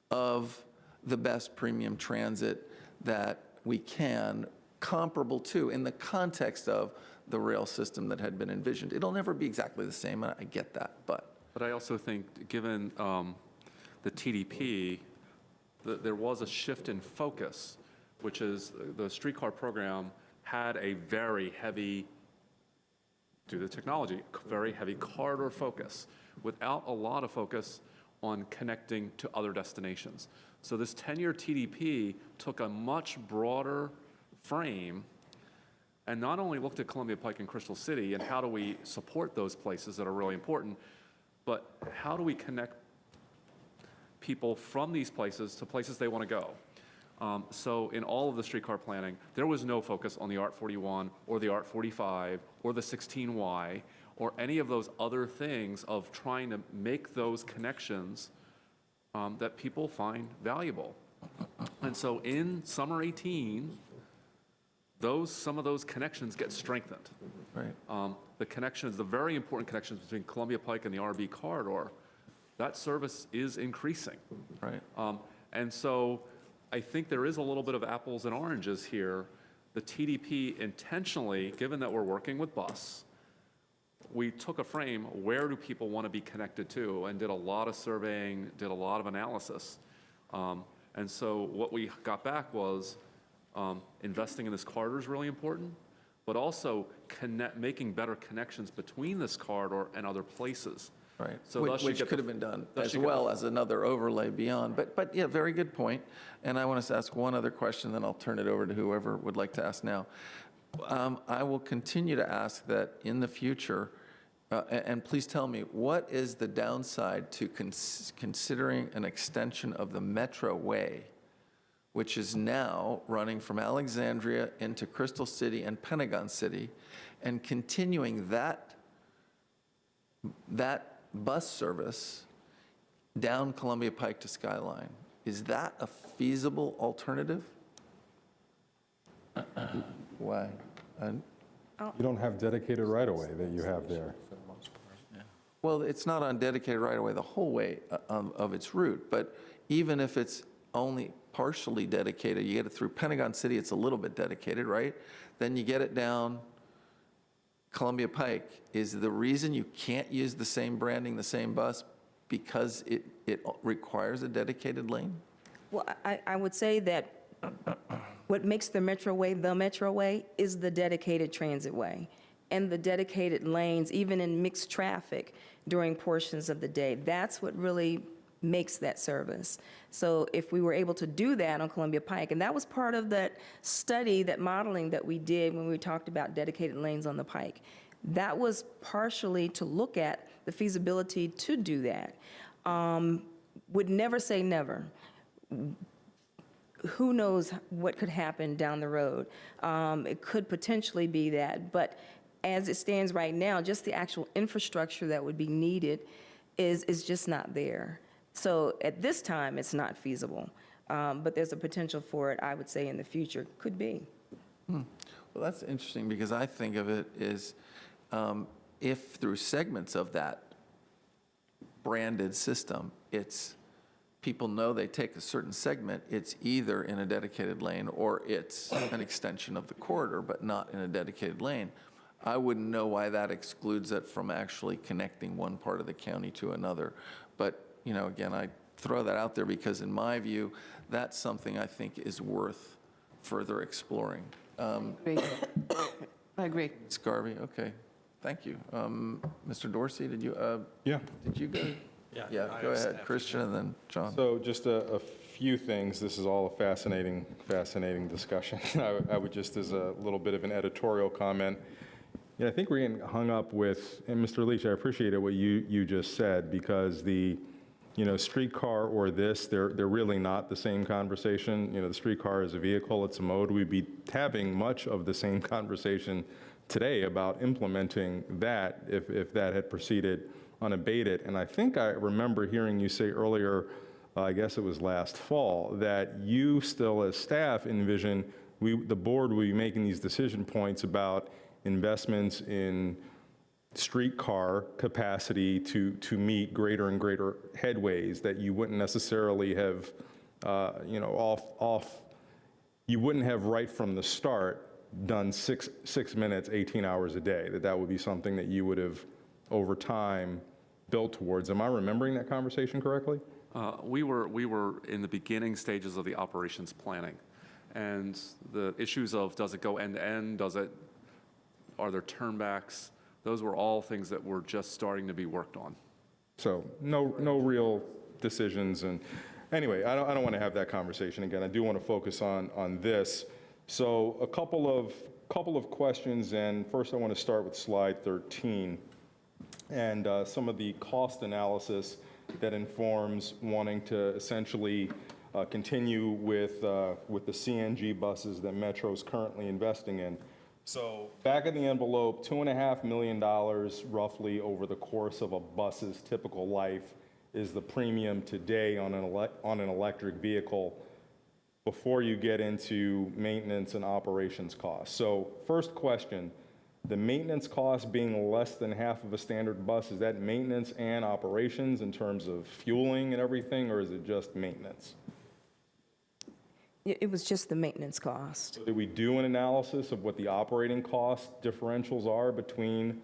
of the best premium transit that we can, comparable to, in the context of the rail system that had been envisioned. It'll never be exactly the same, and I get that, but. But I also think, given the TDP, there was a shift in focus, which is the streetcar program had a very heavy, due to the technology, very heavy corridor focus, without a lot of focus on connecting to other destinations. So this 10-year TDP took a much broader frame and not only looked at Columbia Pike and Crystal City and how do we support those places that are really important, but how do we connect people from these places to places they want to go? So in all of the streetcar planning, there was no focus on the ART 41 or the ART 45 or the 16Y or any of those other things of trying to make those connections that people find valuable. And so in summer 18, some of those connections get strengthened. Right. The connections, the very important connections between Columbia Pike and the RB corridor, that service is increasing. Right. And so I think there is a little bit of apples and oranges here. The TDP intentionally, given that we're working with bus, we took a frame, where do people want to be connected to, and did a lot of surveying, did a lot of analysis. And so what we got back was investing in this corridor is really important, but also making better connections between this corridor and other places. Right, So thus you which get could the- have been done thus as you get well the- as another overlay beyond. But yeah, very good point. And I want to ask one other question, then I'll turn it over to whoever would like to ask now. I will continue to ask that in the future, and please tell me, what is the downside to considering an extension of the Metro Way, which is now running from Alexandria into Crystal City and Pentagon City, and continuing that bus service down Columbia Pike to Skyline. Is that a feasible alternative? Why? You don't have dedicated right-of-way that you have there. Well, it's not on dedicated right-of-way the whole way of its route, but even if it's only partially dedicated, you get it through Pentagon City, it's a little bit dedicated, right? Then you get it down Columbia Pike. Is the reason you can't use the same branding, the same bus, because it requires a dedicated lane? Well, I would say that what makes the Metroway is the dedicated transit way and the dedicated lanes, even in mixed traffic during portions of the day. That's what really makes that service. So if we were able to do that on Columbia Pike, and that was part of that study, that modeling that we did when we talked about dedicated lanes on the Pike, that was partially to look at the feasibility to do that. Would never say never. Who knows what could happen down the road? It could potentially be that, but as it stands right now, just the actual infrastructure that would be needed is just not there. So at this time, it's not feasible, but there's a potential for it, I would say, in the future. Could be. Well, that's interesting, because I think of it as if through segments of that branded system, it's people know they take a certain segment, it's either in a dedicated lane or it's an extension of the corridor, but not in a dedicated lane. I wouldn't know why that excludes it from actually connecting one part of the county to another. But, you know, again, I throw that out there because in my view, that's something I think is worth further exploring. I agree. Scarvy, okay, thank you. Mr. Dorsey, did you, Yeah. did you go? Yeah, go ahead, Christian, and then John. So just a few things. This is all a fascinating discussion. I would just, as a little bit of an editorial comment, I think we're getting hung up with, and Mr. Leach, I appreciated what you just said, because the, streetcar or this, they're really not the same conversation. The streetcar is a vehicle, it's a mode. We'd be having much of the same conversation today about implementing that if that had proceeded unabated. And I think I remember hearing you say earlier, I guess it was last fall, that you still as staff envision the board will be making these decision points about investments in streetcar capacity to meet greater and greater headways that you wouldn't necessarily have, you wouldn't have right from the start done 6 minutes, 18 hours a day, that would be something that you would have over time built towards. Am I remembering that conversation correctly? We were in the beginning stages of the operations planning, and the issues of does it go end to end, are there turnbacks? Those were all things that were just starting to be worked on. So no real decisions. And anyway, I don't want to have that conversation again. I do want to focus on this. So a couple of questions, and first I want to start with slide 13 and some of the cost analysis that informs wanting to essentially continue with the CNG buses that Metro is currently investing in. So back of the envelope, $2.5 million roughly over the course of a bus's typical life is the premium today on an electric vehicle before you get into maintenance and operations costs. So first question, the maintenance cost being less than half of a standard bus, is that maintenance and operations in terms of fueling and everything, or is it just maintenance? It was just the maintenance cost. So did we do an analysis of what the operating cost differentials are between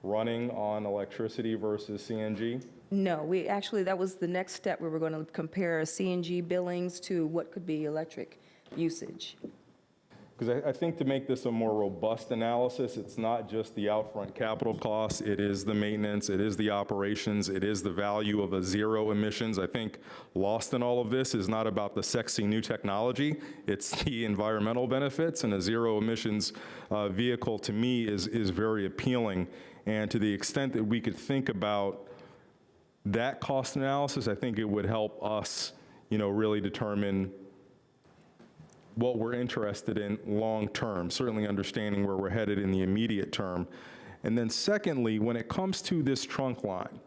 running on electricity versus CNG? No, that was the next step. We were going to compare CNG billings to what could be electric usage. Because I think to make this a more robust analysis, it's not just the upfront capital costs, it is the maintenance, it is the operations, it is the value of a zero emissions. I think lost in all of this is not about the sexy new technology, it's the environmental benefits, and a zero emissions vehicle to me is very appealing. And to the extent that we could think about that cost analysis, I think it would help us, really determine what we're interested in long term, certainly understanding where we're headed in the immediate term. And then secondly, when it comes to this trunk line,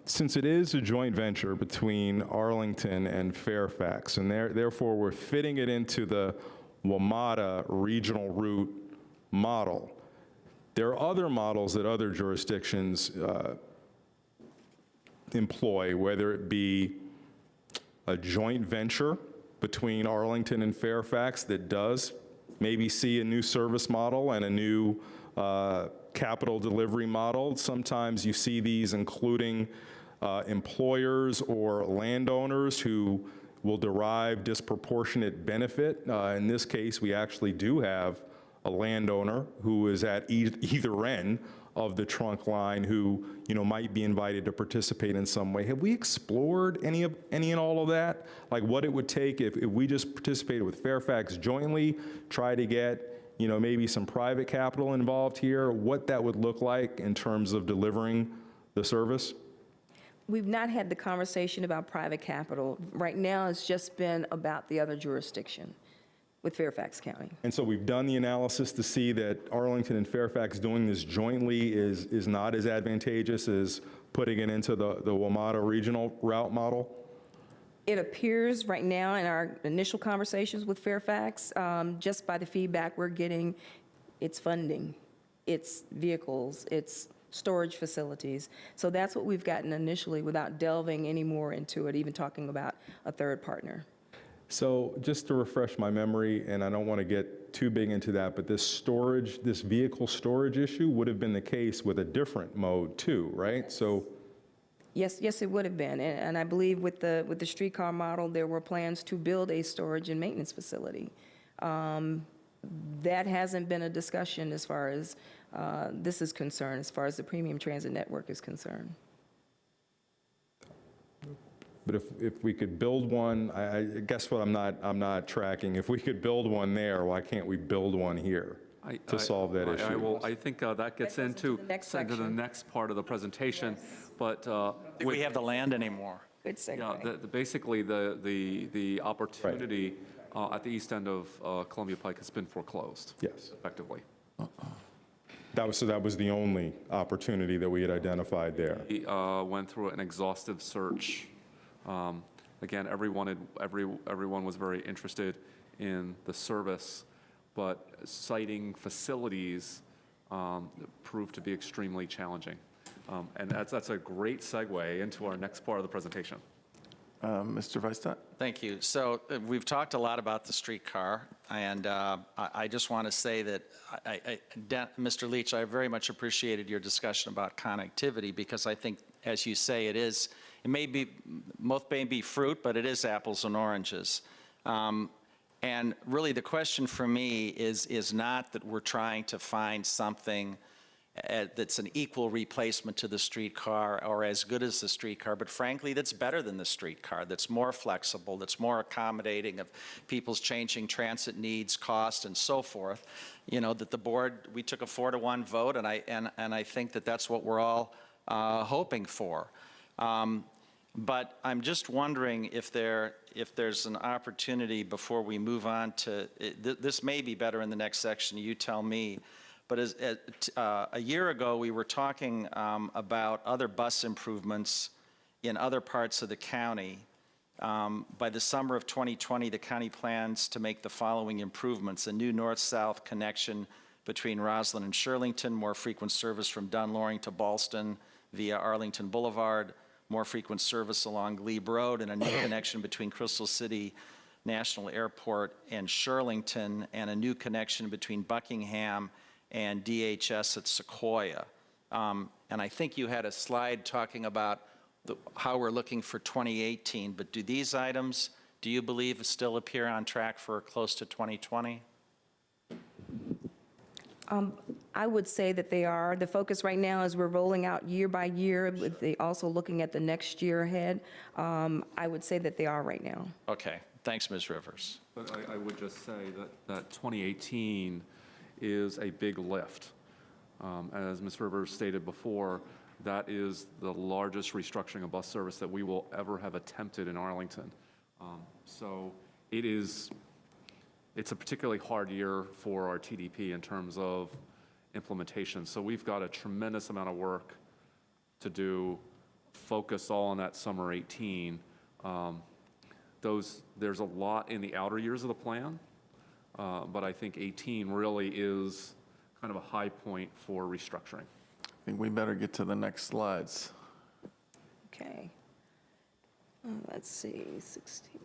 Since it is a joint venture between Arlington and Fairfax, and therefore we're fitting it into the WMATA regional route model, there are other models that other jurisdictions employ, whether it be a joint venture between Arlington and Fairfax that does maybe see a new service model and a new capital delivery model. Sometimes you see these including employers or landowners who will derive disproportionate benefit. In this case, we actually do have a landowner who is at either end of the trunk line who, might be invited to participate in some way. Have we explored any and all of that? Like what it would take if we just participated with Fairfax jointly, try to get, maybe some private capital involved here, what that would look like in terms of delivering the service? We've not had the conversation about private capital. Right now, it's just been about the other jurisdiction with Fairfax County. And so we've done the analysis to see that Arlington and Fairfax doing this jointly is not as advantageous as putting it into the WMATA regional route model? It appears right now in our initial conversations with Fairfax, just by the feedback we're getting, it's funding, it's vehicles, it's storage facilities. So that's what we've gotten initially without delving any more into it, even talking about a third partner. So just to refresh my memory, and I don't want to get too big into that, but this vehicle storage issue would have been the case with a different mode too, right? So. Yes, it would have been. And I believe with the streetcar model, there were plans to build a storage and maintenance facility. That hasn't been a discussion as far as this is concerned, as far as the premium transit network is concerned. But if we could build one, I guess what I'm not tracking, if we could build one there, why can't we build one here to solve that issue? I think that gets into the next part of the presentation, but. Do we have the land anymore? Good segue. Yeah, basically, the opportunity at the east end of Columbia Pike has been foreclosed. Yes. Effectively. That was the only opportunity that we had identified there. We went through an exhaustive search. Again, everyone was very interested in the service, but citing facilities proved to be extremely challenging. And that's a great segue into our next part of the presentation. Mr. Weisstadt? Thank you. So we've talked a lot about the streetcar, and I just want to say that, Mr. Leach, I very much appreciated your discussion about connectivity because I think, as you say, it may be fruit, but it is apples and oranges. And really the question for me is not that we're trying to find something that's an equal replacement to the streetcar or as good as the streetcar, but frankly, that's better than the streetcar, that's more flexible, that's more accommodating of people's changing transit needs, cost, and so forth. That the board, we took a 4-to-1 vote, and I think that that's what we're all hoping for. But I'm just wondering if there's an opportunity before we move on to, this may be better in the next section, you tell me, but a year ago we were talking about other bus improvements in other parts of the county. By the summer of 2020, the county plans to make the following improvements: a new north-south connection between Roslyn and Shirlington, more frequent service from Dunloring to Ballston via Arlington Boulevard, more frequent service along Glebe Road, and a new connection between Crystal City National Airport and Shirlington, and a new connection between Buckingham and DHS at Sequoia. And I think you had a slide talking about how we're looking for 2018, but do these items, do you believe, still appear on track for close to 2020? I would say that they are. The focus right now is we're rolling out year by year, with also looking at the next year ahead. I would say that they are right now. Okay, thanks, Ms. Rivers. But I would just say that 2018 is a big lift. As Ms. Rivers stated before, that is the largest restructuring of bus service that we will ever have attempted in Arlington. So it's a particularly hard year for our TDP in terms of implementation. So we've got a tremendous amount of work to do focus all on that summer 18. There's a lot in the outer years of the plan, but I think 18 really is kind of a high point for restructuring. I think we better get to the next slides. Okay. Let's see, 16.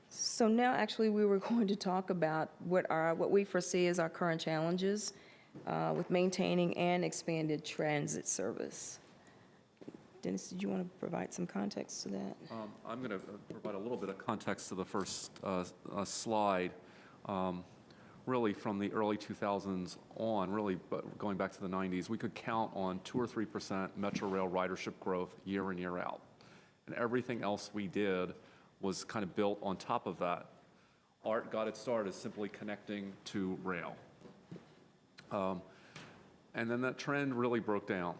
So now, actually, we were going to talk about what we foresee as our current challenges with maintaining and expanded transit service. Dennis, did you want to provide some context to that? I'm going to provide a little bit of context to the first slide. Really, from the early 2000s on, really going back to the 90s, we could count on 2 or 3% Metro Rail ridership growth year in, year out. And everything else we did was kind of built on top of that. ART got its start as simply connecting to rail. And then that trend really broke down.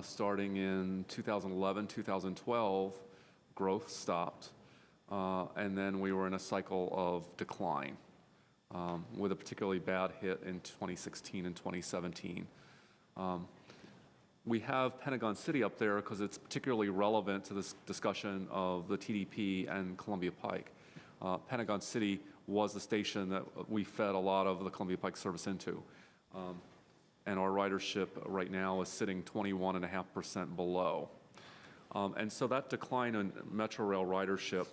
Starting in 2011, 2012, growth stopped. And then we were in a cycle of decline, with a particularly bad hit in 2016 and 2017. We have Pentagon City up there because it's particularly relevant to this discussion of the TDP and Columbia Pike. Pentagon City was the station that we fed a lot of the Columbia Pike service into. And our ridership right now is sitting 21.5% below. And so that decline in Metro Rail ridership,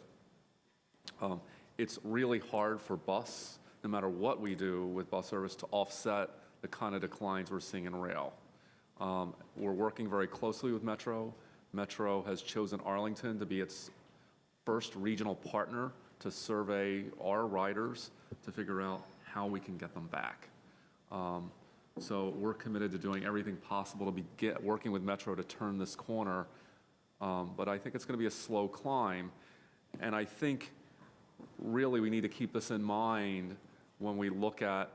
it's really hard for bus, no matter what we do with bus service, to offset the kind of declines we're seeing in rail. We're working very closely with Metro. Metro has chosen Arlington to be its first regional partner to survey our riders to figure out how we can get them back. So we're committed to doing everything possible to be working with Metro to turn this corner. But I think it's going to be a slow climb. And I think really we need to keep this in mind when we look at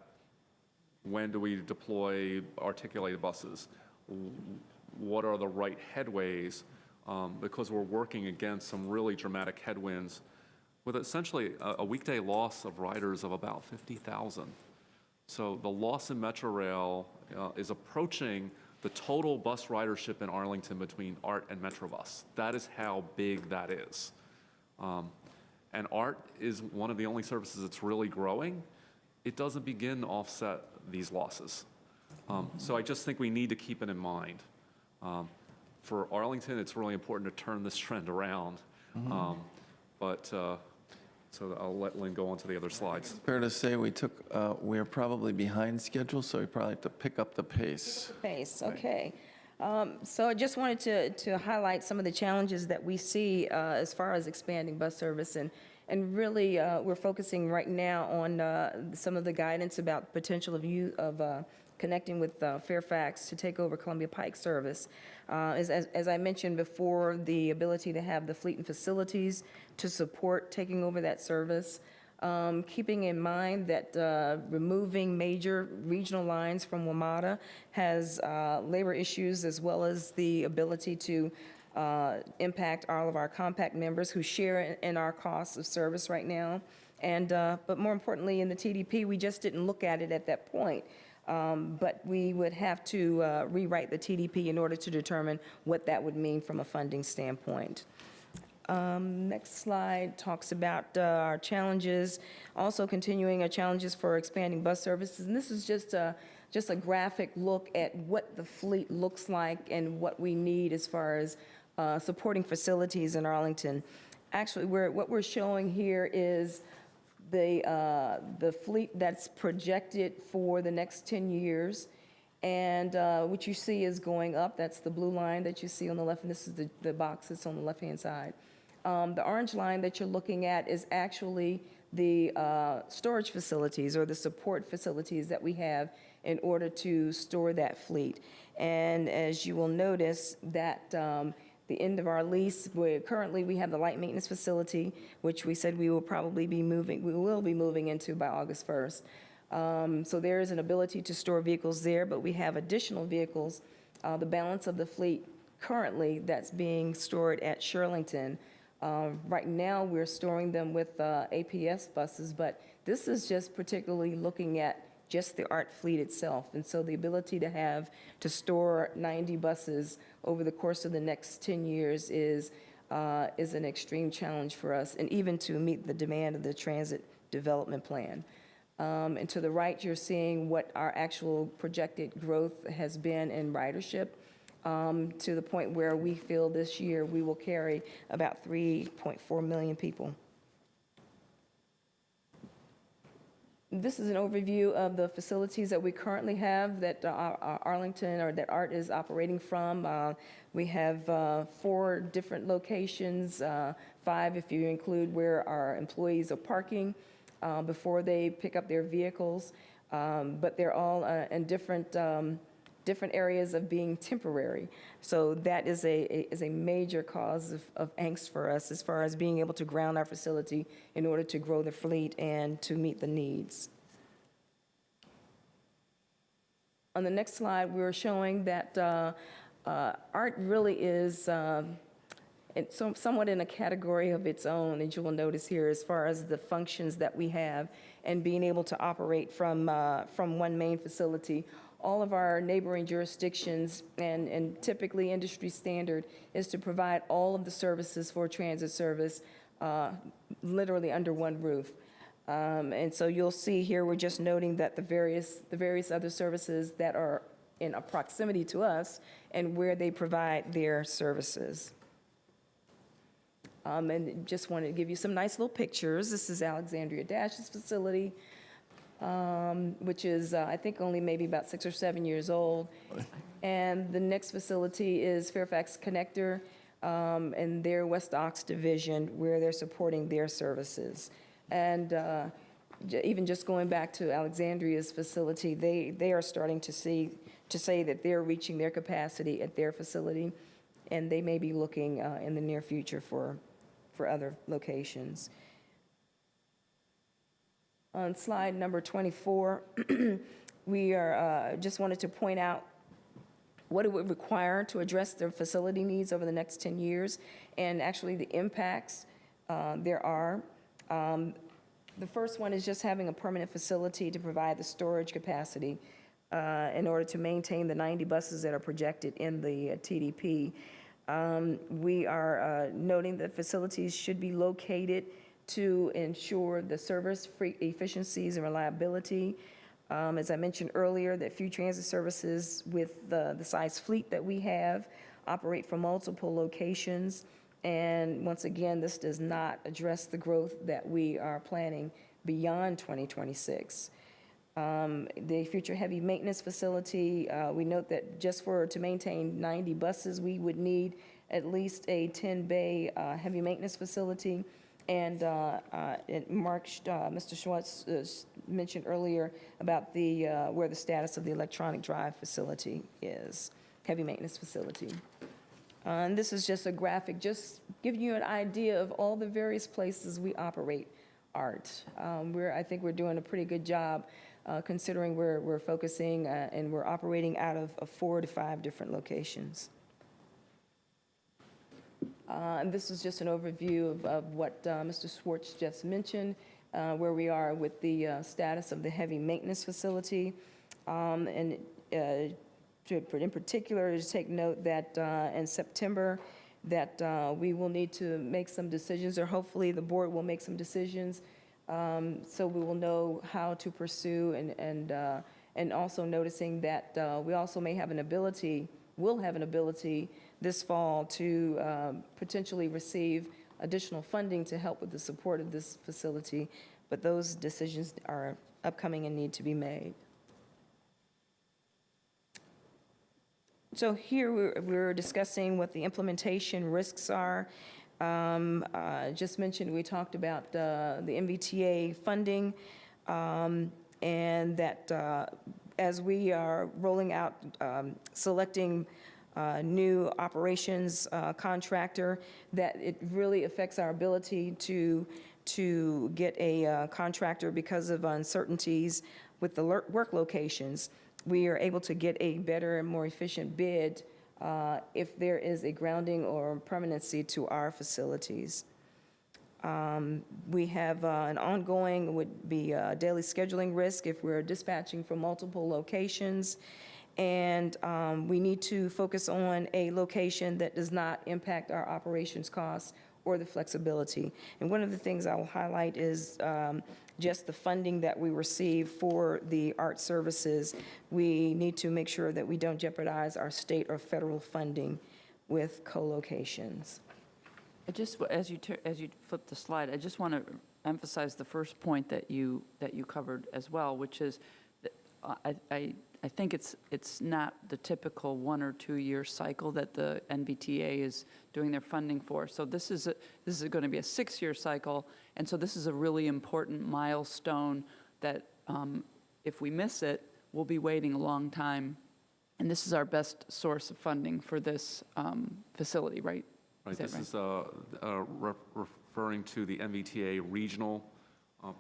when do we deploy articulated buses. What are the right headways? Because we're working against some really dramatic headwinds with essentially a weekday loss of riders of about 50,000. So the loss in Metro Rail is approaching the total bus ridership in Arlington between ART and Metrobus. That is how big that is. And ART is one of the only services that's really growing. It doesn't begin to offset these losses. So I just think we need to keep it in mind. For Arlington, it's really important to turn this trend around. So I'll let Lynn go on to the other slides. Fair to say we're probably behind schedule, so we probably have to pick up the pace. Pace, okay. So I just wanted to highlight some of the challenges that we see as far as expanding bus service. And really, we're focusing right now on some of the guidance about potential of connecting with Fairfax to take over Columbia Pike service. As I mentioned before, the ability to have the fleet and facilities to support taking over that service. Keeping in mind that removing major regional lines from WMATA has labor issues as well as the ability to impact all of our compact members who share in our costs of service right now. But more importantly, in the TDP, we just didn't look at it at that point. But we would have to rewrite the TDP in order to determine what that would mean from a funding standpoint. Next slide talks about our challenges, also continuing our challenges for expanding bus services. And this is just a graphic look at what the fleet looks like and what we need as far as supporting facilities in Arlington. Actually, what we're showing here is the fleet that's projected for the next 10 years. And what you see is going up. That's the blue line that you see on the left, and this is the box that's on the left-hand side. The orange line that you're looking at is actually the storage facilities or the support facilities that we have in order to store that fleet. And as you will notice that the end of our lease, currently we have the light maintenance facility, which we said we will be moving into by August 1st. So there is an ability to store vehicles there, but we have additional vehicles. The balance of the fleet currently that's being stored at Shirlington. Right now, we're storing them with APS buses, but this is just particularly looking at just the ART fleet itself. And so the ability to store 90 buses over the course of the next 10 years is an extreme challenge for us, and even to meet the demand of the transit development plan. And to the right, you're seeing what our actual projected growth has been in ridership, to the point where we feel this year we will carry about 3.4 million people. This is an overview of the facilities that we currently have that Arlington, or that ART is operating from. We have 4 different locations, 5 if you include where our employees are parking before they pick up their vehicles, but they're all in different areas of being temporary. So that is a major cause of angst for us as far as being able to ground our facility in order to grow the fleet and to meet the needs. On the next slide, we're showing that ART really is somewhat in a category of its own, as you will notice here, as far as the functions that we have and being able to operate from one main facility. All of our neighboring jurisdictions, and typically industry standard, is to provide all of the services for transit service literally under one roof. And so you'll see here, we're just noting that the various other services that are in a proximity to us and where they provide their services. And just wanted to give you some nice little pictures. This is Alexandria Dash's facility, which is, I think, only maybe about 6 or 7 years old. And the next facility is Fairfax Connector and their West Ox division, where they're supporting their services. And even just going back to Alexandria's facility, they are starting to say that they're reaching their capacity at their facility, and they may be looking in the near future for other locations. On slide number 24, we are just wanted to point out what it would require to address their facility needs over the next 10 years, and actually the impacts there are. The first one is just having a permanent facility to provide the storage capacity in order to maintain the 90 buses that are projected in the TDP. We are noting that facilities should be located to ensure the service efficiencies and reliability. As I mentioned earlier, that few transit services with the size fleet that we have operate from multiple locations. And once again, this does not address the growth that we are planning beyond 2026. The future heavy maintenance facility, we note that just to maintain 90 buses, we would need at least a 10-bay heavy maintenance facility. And Mr. Schwartz mentioned earlier about where the status of the electronic drive facility is, heavy maintenance facility. And this is just a graphic, just giving you an idea of all the various places we operate ART. I think we're doing a pretty good job considering we're focusing and we're operating out of 4 to 5 different locations. And this is just an overview of what Mr. Schwartz just mentioned, where we are with the status of the heavy maintenance facility. And in particular, to take note that in September, that we will need to make some decisions, or hopefully the board will make some decisions, so we will know how to pursue, and also noticing that we also will have an ability this fall to potentially receive additional funding to help with the support of this facility, but those decisions are upcoming and need to be made. So here we're discussing what the implementation risks are. Just mentioned, we talked about the MVTA funding, and that as we are rolling out, selecting new operations contractor, that it really affects our ability to get a contractor because of uncertainties with the work locations. We are able to get a better and more efficient bid if there is a grounding or permanency to our facilities. We have an ongoing, would be daily scheduling risk if we're dispatching from multiple locations. And we need to focus on a location that does not impact our operations costs or the flexibility. And one of the things I will highlight is just the funding that we receive for the art services. We need to make sure that we don't jeopardize our state or federal funding with co-locations. I just, as you flip the slide, I just want to emphasize the first point that you covered as well, which is that I think it's not the typical 1 or 2 year cycle that the NBTA is doing their funding for. So this is going to be a 6-year cycle, and so this is a really important milestone that if we miss it, we'll be waiting a long time. And this is our best source of funding for this facility, right? Right, Is that this is referring to the MBTA regional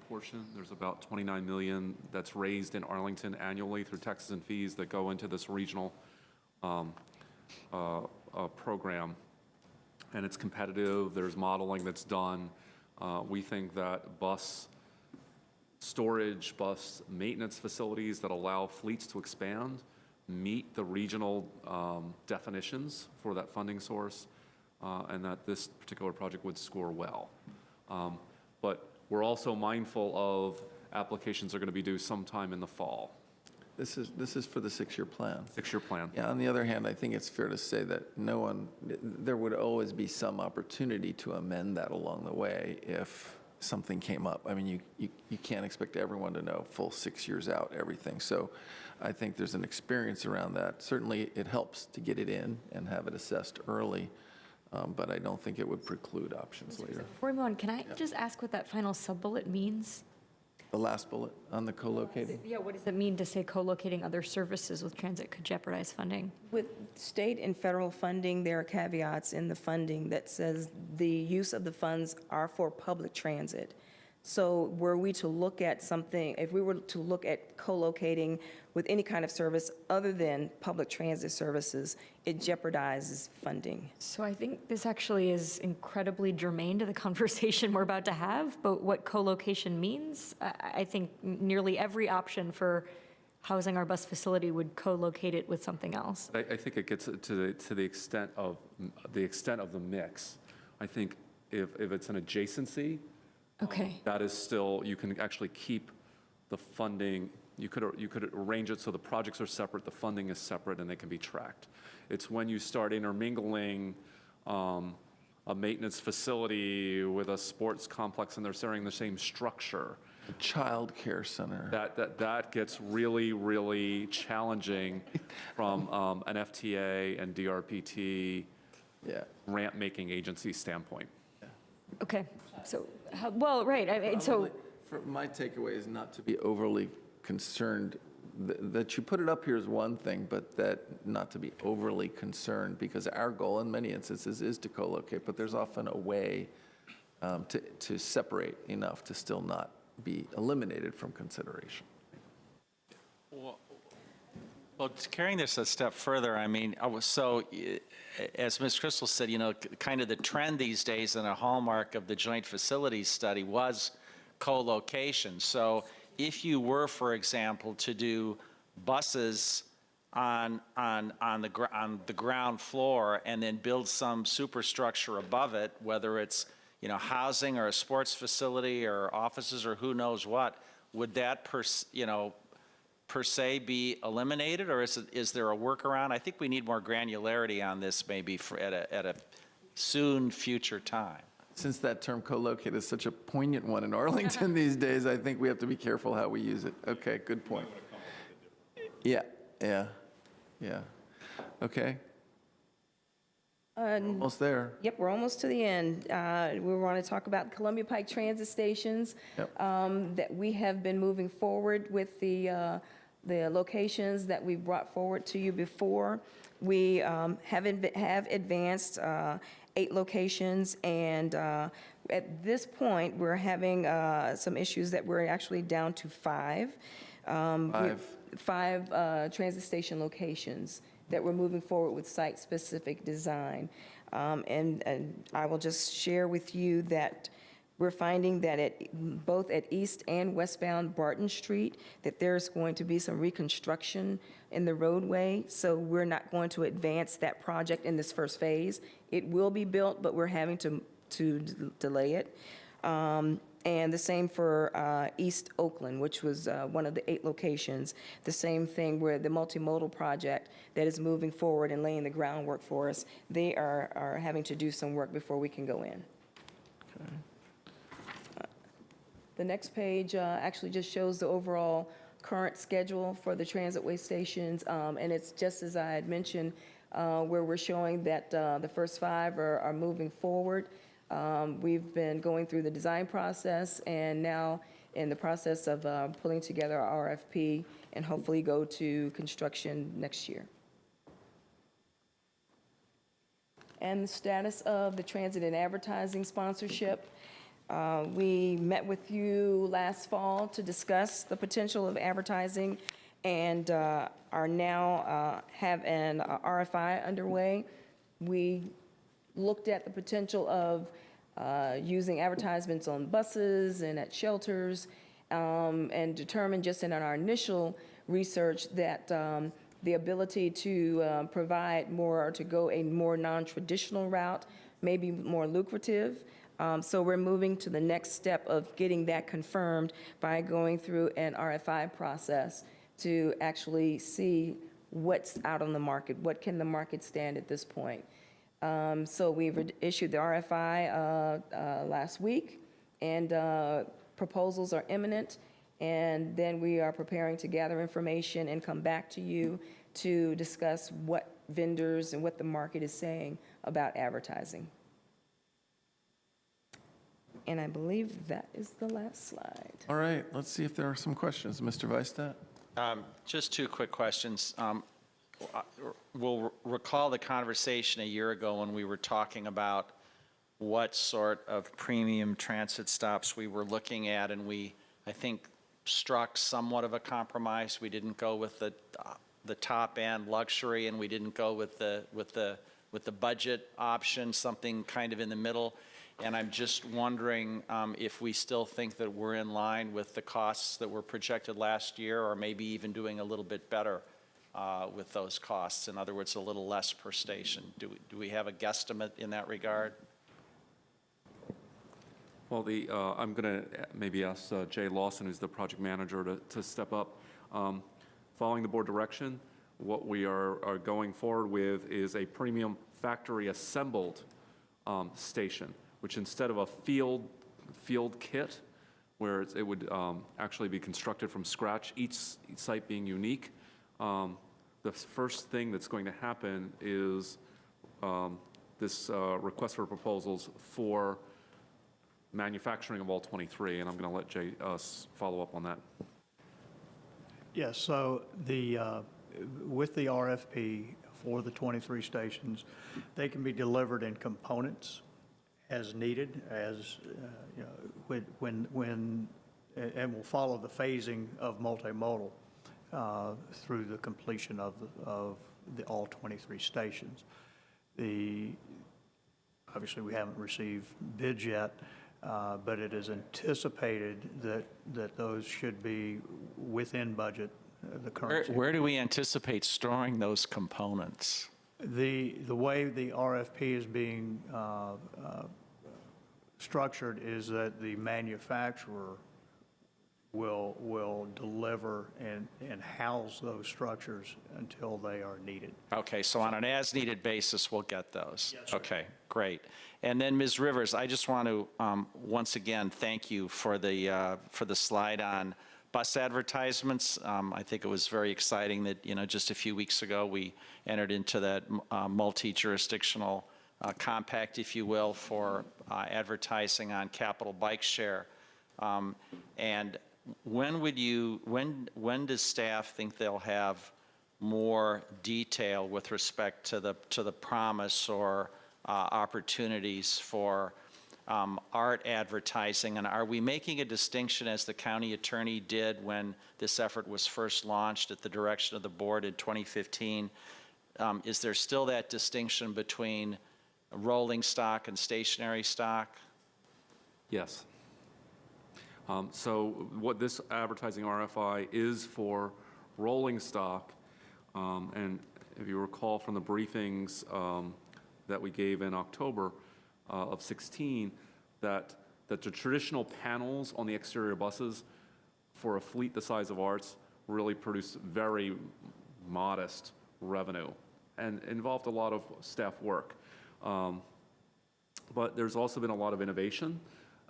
portion. There's about $29 million that's raised in Arlington annually through taxes and fees that go into this regional program. And it's competitive, there's modeling that's done. We think that bus storage, bus maintenance facilities that allow fleets to expand meet the regional definitions for that funding source, and that this particular project would score well. But we're also mindful of applications are going to be due sometime in the fall. This is for the 6-year plan. 6-year plan. Yeah, on the other hand, I think it's fair to say that there would always be some opportunity to amend that along the way if something came up. I mean, you can't expect everyone to know full 6 years out everything. So I think there's an experience around that. Certainly, it helps to get it in and have it assessed early, but I don't think it would preclude options later. Before we move on, can I just ask what that final sub-bullet means? The last bullet on the co-locating. Yeah, what does it mean to say co-locating other services with transit could jeopardize funding? With state and federal funding, there are caveats in the funding that says the use of the funds are for public transit. So were we to look at something, if we were to look at co-locating with any kind of service other than public transit services, it jeopardizes funding. So I think this actually is incredibly germane to the conversation we're about to have, but what co-location means, I think nearly every option for housing our bus facility would co-locate it with something else. I think it gets to the extent of the mix. I think if it's an adjacency, Okay. that is still, you can actually keep the funding, you could arrange it so the projects are separate, the funding is separate, and they can be tracked. It's when you start intermingling a maintenance facility with a sports complex and they're sharing the same structure. A child care center. That gets really, really challenging from an FTA and DRPT grant-making agency standpoint. Okay, so, well, right, I mean, so, My takeaway is not to be overly concerned. That you put it up here is one thing, but that not to be overly concerned, because our goal in many instances is to co-locate, but there's often a way to separate enough to still not be eliminated from consideration. Well, carrying this a step further, I mean, so as Ms. Crystal said, you know, kind of the trend these days and a hallmark of the joint facilities study was co-location. So if you were, for example, to do buses on the ground floor and then build some superstructure above it, whether it's, you know, housing or a sports facility or offices or who knows what, would that per se be eliminated, or is there a workaround? I think we need more granularity on this maybe at a soon future time. Since that term co-locate is such a poignant one in Arlington these days, I think we have to be careful how we use it. Okay, good point. Yeah. Okay. Almost there. Yep, we're almost to the end. We want to talk about Columbia Pike transit stations. Yep. That we have been moving forward with the locations that we brought forward to you before. We have advanced 8 locations, and at this point, we're having some issues that we're actually down to 5. 5 transit station locations that we're moving forward with site-specific design. And I will just share with you that We're finding that both at East and westbound Barton Street, that there's going to be some reconstruction in the roadway, so we're not going to advance that project in this first phase. It will be built, but we're having to delay it. And the same for East Oakland, which was one of the 8 locations. The same thing where the multimodal project that is moving forward and laying the groundwork for us, they are having to do some work before we can go in. The next page actually just shows the overall current schedule for the transitway stations, and it's just as I had mentioned, where we're showing that the first 5 are moving forward. We've been going through the design process and now in the process of pulling together our RFP and hopefully go to construction next year. And the status of the transit and advertising sponsorship. We met with you last fall to discuss the potential of advertising and are now have an RFI underway. We looked at the potential of using advertisements on buses and at shelters and determined just in our initial research that the ability to provide more or to go a more non-traditional route may be more lucrative. So we're moving to the next step of getting that confirmed by going through an RFI process to actually see what's out on the market, what can the market stand at this point. So we've issued the RFI last week, and proposals are imminent, and then we are preparing to gather information and come back to you to discuss what vendors and what the market is saying about advertising. And I believe that is the last slide. All right, let's see if there are some questions. Mr. Weistat? Just 2 quick questions. We'll recall the conversation a year ago when we were talking about what sort of premium transit stops we were looking at, and we, I think, struck somewhat of a compromise. We didn't go with the top end luxury, and we didn't go with the budget option, something kind of in the middle. And I'm just wondering if we still think that we're in line with the costs that were projected last year, or maybe even doing a little bit better with those costs. In other words, a little less per station. Do we have a guesstimate in that regard? Well, I'm going to maybe ask Jay Lawson, who's the project manager, to step up. Following the board direction, what we are going forward with is a premium factory assembled station, which instead of a field kit, where it would actually be constructed from scratch, each site being unique, the first thing that's going to happen is this request for proposals for manufacturing of all 23, and I'm going to let Jay follow up on that. Yes, so with the RFP for the 23 stations, they can be delivered in components as needed, as you know, when and will follow the phasing of multimodal through the completion of the all 23 stations. Obviously, we haven't received bids yet, but it is anticipated that those should be within budget. The current. Where do we anticipate storing those components? The way the RFP is being structured is that the manufacturer will deliver and house those structures until they are needed. Okay, so on an as-needed basis, we'll get those? Yes, sir. Okay, great. And then, Ms. Rivers, I just want to, once again, thank you for the slide on bus advertisements. I think it was very exciting that, just a few weeks ago, we entered into that multi-jurisdictional compact, if you will, for advertising on Capital Bike Share. And when does staff think they'll have more detail with respect to the promise or opportunities for art advertising? And are we making a distinction, as the county attorney did when this effort was first launched at the direction of the board in 2015? Is there still that distinction between rolling stock and stationary stock? Yes. So what this advertising RFI is for rolling stock, and if you recall from the briefings that we gave in October of 16, that the traditional panels on the exterior buses for a fleet the size of ours really produced very modest revenue and involved a lot of staff work. But there's also been a lot of innovation,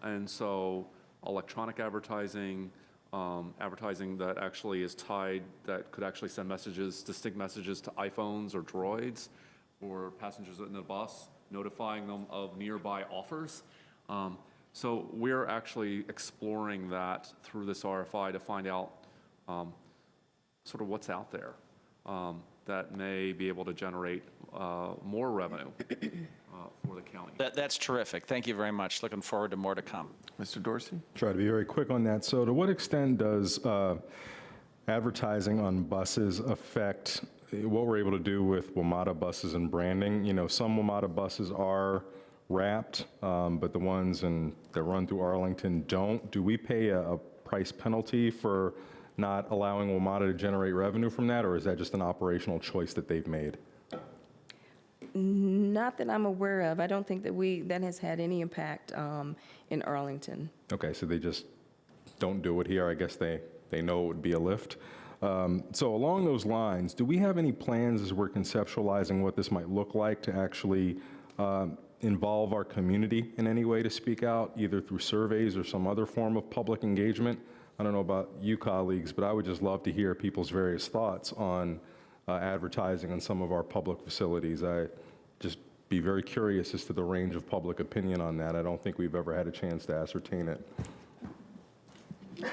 and so electronic advertising, advertising that actually is tied, that could actually send messages, distinct messages to iPhones or Droids for passengers in the bus, notifying them of nearby offers. So we're actually exploring that through this RFI to find out sort of what's out there that may be able to generate more revenue for the county. That's terrific. Thank you very much. Looking forward to more to come. Mr. Dorsey? Try to be very quick on that. So to what extent does advertising on buses affect what we're able to do with WMATA buses and branding? You know, some WMATA buses are wrapped, but the ones that run through Arlington don't. Do we pay a price penalty for not allowing WMATA to generate revenue from that, or is that just an operational choice that they've made? Not that I'm aware of. I don't think that has had any impact in Arlington. Okay, so they just don't do it here. I guess they know it would be a lift. So along those lines, do we have any plans as we're conceptualizing what this might look like to actually involve our community in any way to speak out, either through surveys or some other form of public engagement? I don't know about you colleagues, but I would just love to hear people's various thoughts on advertising on some of our public facilities. I just be very curious as to the range of public opinion on that. I don't think we've ever had a chance to ascertain it.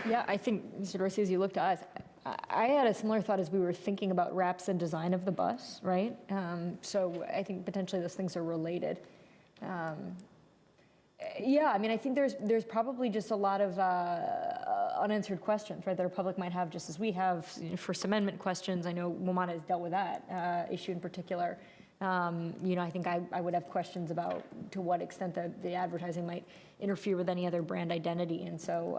Yeah, I think, Mr. Dorsey, as you look to us, I had a similar thought as we were thinking about wraps and design of the bus, right? So I think potentially those things are related. Yeah, I mean, I think there's probably just a lot of unanswered questions, right, that our public might have, just as we have First Amendment questions. I know WMATA has dealt with that issue in particular. I think I would have questions about to what extent the advertising might interfere with any other brand identity. And so,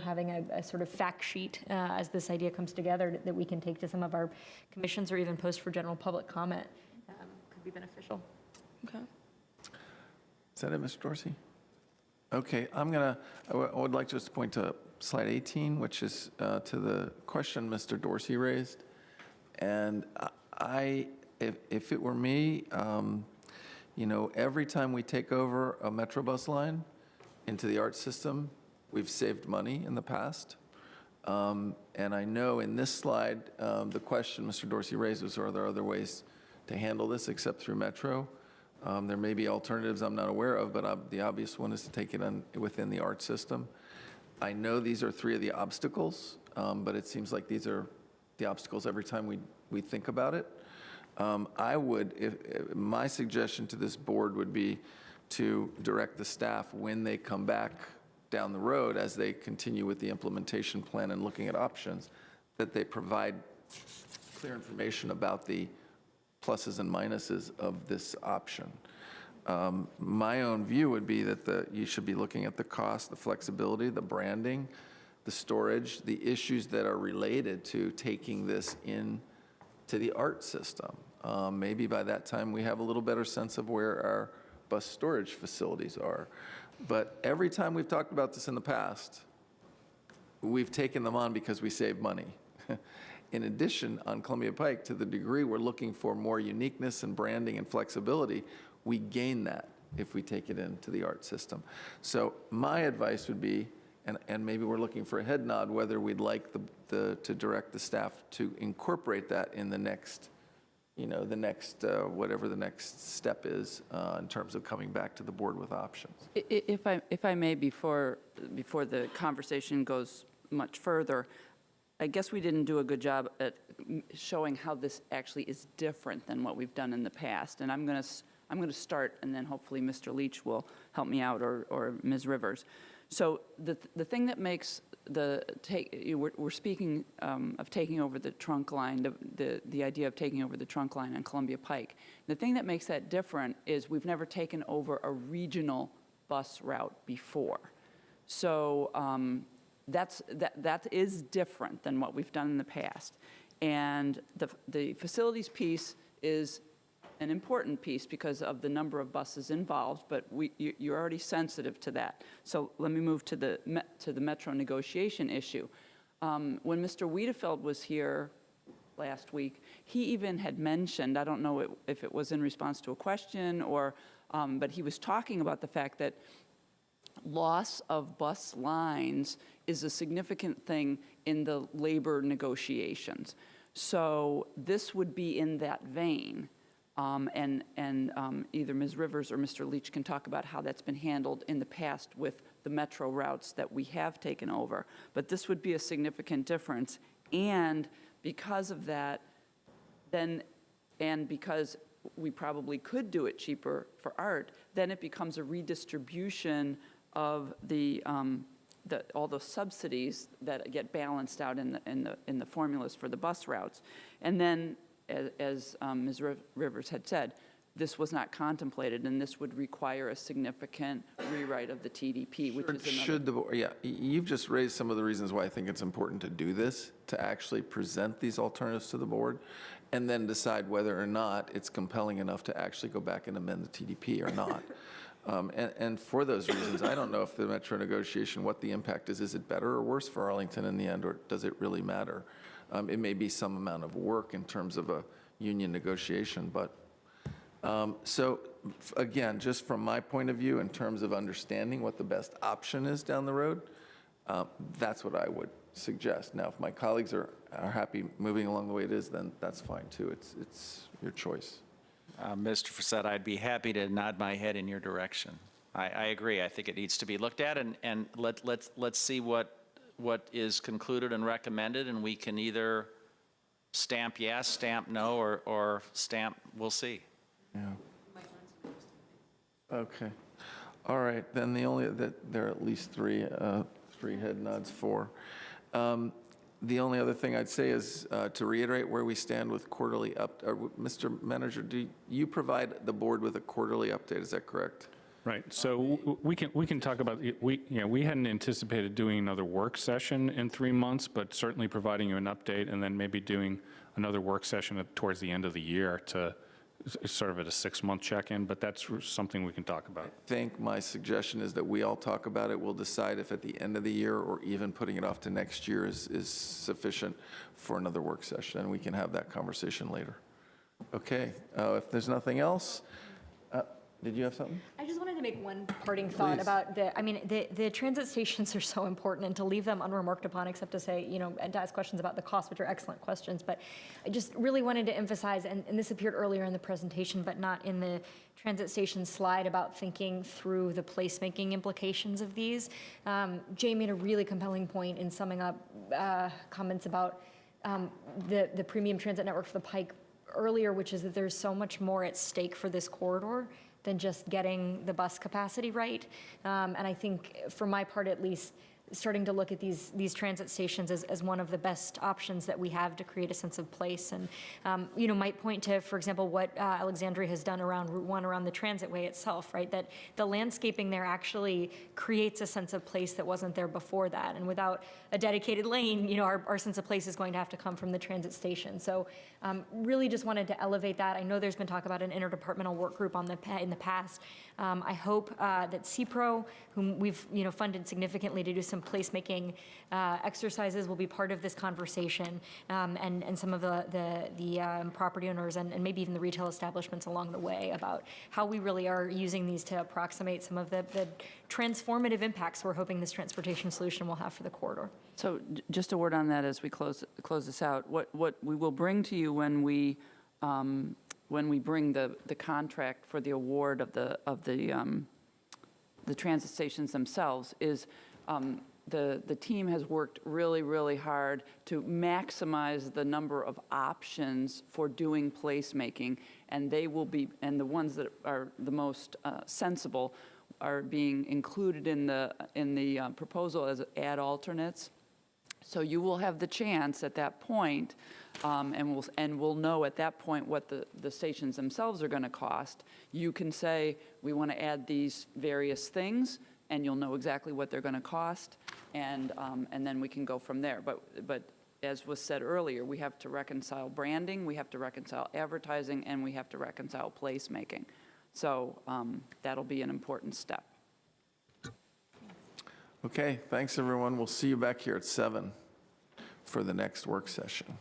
having a sort of fact sheet as this idea comes together that we can take to some of our commissions or even post for general public comment could be beneficial. Okay. Is that it, Mr. Dorsey? Okay, I would like just to point to slide 18, which is to the question Mr. Dorsey raised. And if it were me, every time we take over a Metrobus line into the ART system, we've saved money in the past. And I know in this slide, the question Mr. Dorsey raised was, are there other ways to handle this except through Metro? There may be alternatives I'm not aware of, but the obvious one is to take it within the ART system. I know these are three of the obstacles, but it seems like these are the obstacles every time we think about it. My suggestion to this board would be to direct the staff when they come back down the road as they continue with the implementation plan and looking at options, that they provide clear information about the pluses and minuses of this option. My own view would be that you should be looking at the cost, the flexibility, the branding, the storage, the issues that are related to taking this in to the ART system. Maybe by that time we have a little better sense of where our bus storage facilities are. But every time we've talked about this in the past, we've taken them on because we save money. In addition, on Columbia Pike, to the degree we're looking for more uniqueness and branding and flexibility, we gain that if we take it into the ART system. So my advice would be, and maybe we're looking for a head nod, whether we'd like to direct the staff to incorporate that in the next, whatever the next step is in terms of coming back to the board with options. If I may, before the conversation goes much further, I guess we didn't do a good job at showing how this actually is different than what we've done in the past. And I'm going to start, and then hopefully Mr. Leach will help me out, or Ms. Rivers. So the thing that makes we're speaking of taking over the trunk line, the idea of taking over the trunk line on Columbia Pike. The thing that makes that different is we've never taken over a regional bus route before. So that is different than what we've done in the past. And the facilities piece is an important piece because of the number of buses involved, but you're already sensitive to that. So let me move to the metro negotiation issue. When Mr. Wiedefeld was here last week, he even had mentioned, I don't know if it was in response to a question or, but he was talking about the fact that loss of bus lines is a significant thing in the labor negotiations. So this would be in that vein. And either Ms. Rivers or Mr. Leach can talk about how that's been handled in the past with the metro routes that we have taken over. But this would be a significant difference. And because of that, then, and because we probably could do it cheaper for ART, then it becomes a redistribution of all those subsidies that get balanced out in the formulas for the bus routes. And then, as Ms. Rivers had said, this was not contemplated, and this would require a significant rewrite of the TDP, which is another. Should the board, yeah, you've just raised some of the reasons why I think it's important to do this, to actually present these alternatives to the board, and then decide whether or not it's compelling enough to actually go back and amend the TDP or not. And for those reasons, I don't know if the metro negotiation, what the impact is. Is it better or worse for Arlington in the end, or does it really matter? It may be some amount of work in terms of a union negotiation, but so again, just from my point of view, in terms of understanding what the best option is down the road, that's what I would suggest. Now, if my colleagues are happy moving along the way it is, then that's fine too. It's your choice. Mr. Fasetta, I'd be happy to nod my head in your direction. I agree. I think it needs to be looked at, and let's see what is concluded and recommended, and we can either stamp yes, stamp no, or stamp we'll see. Yeah. Okay. All right. Then there are at least three head nods for. The only other thing I'd say is to reiterate where we stand with quarterly Mr. Manager, do you provide the board with a quarterly update? Is that correct? Right, so we can talk about, we hadn't anticipated doing another work session in 3 months, but certainly providing you an update and then maybe doing another work session towards the end of the year to sort of at a 6-month check-in, but that's something we can talk about. I think my suggestion is that we all talk about it. We'll decide if at the end of the year or even putting it off to next year is sufficient for another work session, and we can have that conversation later. Okay, if there's nothing else, did you have something? I just wanted to make one parting thought about the transit stations are so important, and to leave them unremarked upon except to say, and to ask questions about the cost, which are excellent questions, but I just really wanted to emphasize, and this appeared earlier in the presentation, but not in the transit station slide, about thinking through the placemaking implications of these. Jay made a really compelling point in summing up comments about the premium transit network for the Pike earlier, which is that there's so much more at stake for this corridor than just getting the bus capacity right. And I think, for my part at least, starting to look at these transit stations as one of the best options that we have to create a sense of place. And, might point to, for example, what Alexandria has done around Route 1, around the transitway itself, right? That the landscaping there actually creates a sense of place that wasn't there before that. And without a dedicated lane, our sense of place is going to have to come from the transit station. So really just wanted to elevate that. I know there's been talk about an interdepartmental work group in the past. I hope that CPRO, whom we've funded significantly to do some placemaking exercises, will be part of this conversation, and some of the property owners and maybe even the retail establishments along the way, about how we really are using these to approximate some of the transformative impacts we're hoping this transportation solution will have for the corridor. So just a word on that as we close this out. What we will bring to you when we bring the contract for the award of the transit stations themselves is the team has worked really, really hard to maximize the number of options for doing placemaking, and they will be, and the ones that are the most sensible are being included in the proposal as add alternates. So you will have the chance at that point, and we'll know at that point what the stations themselves are going to cost. You can say, we want to add these various things. and you'll know exactly what they're going to cost, and then we can go from there. But as was said earlier, we have to reconcile branding, we have to reconcile advertising, and we have to reconcile placemaking. So that'll be an important step. Okay, thanks, everyone. We'll see you back here at 7 for the next work session.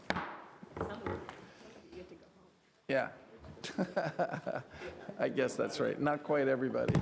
Yeah. I guess that's right. Not quite everybody.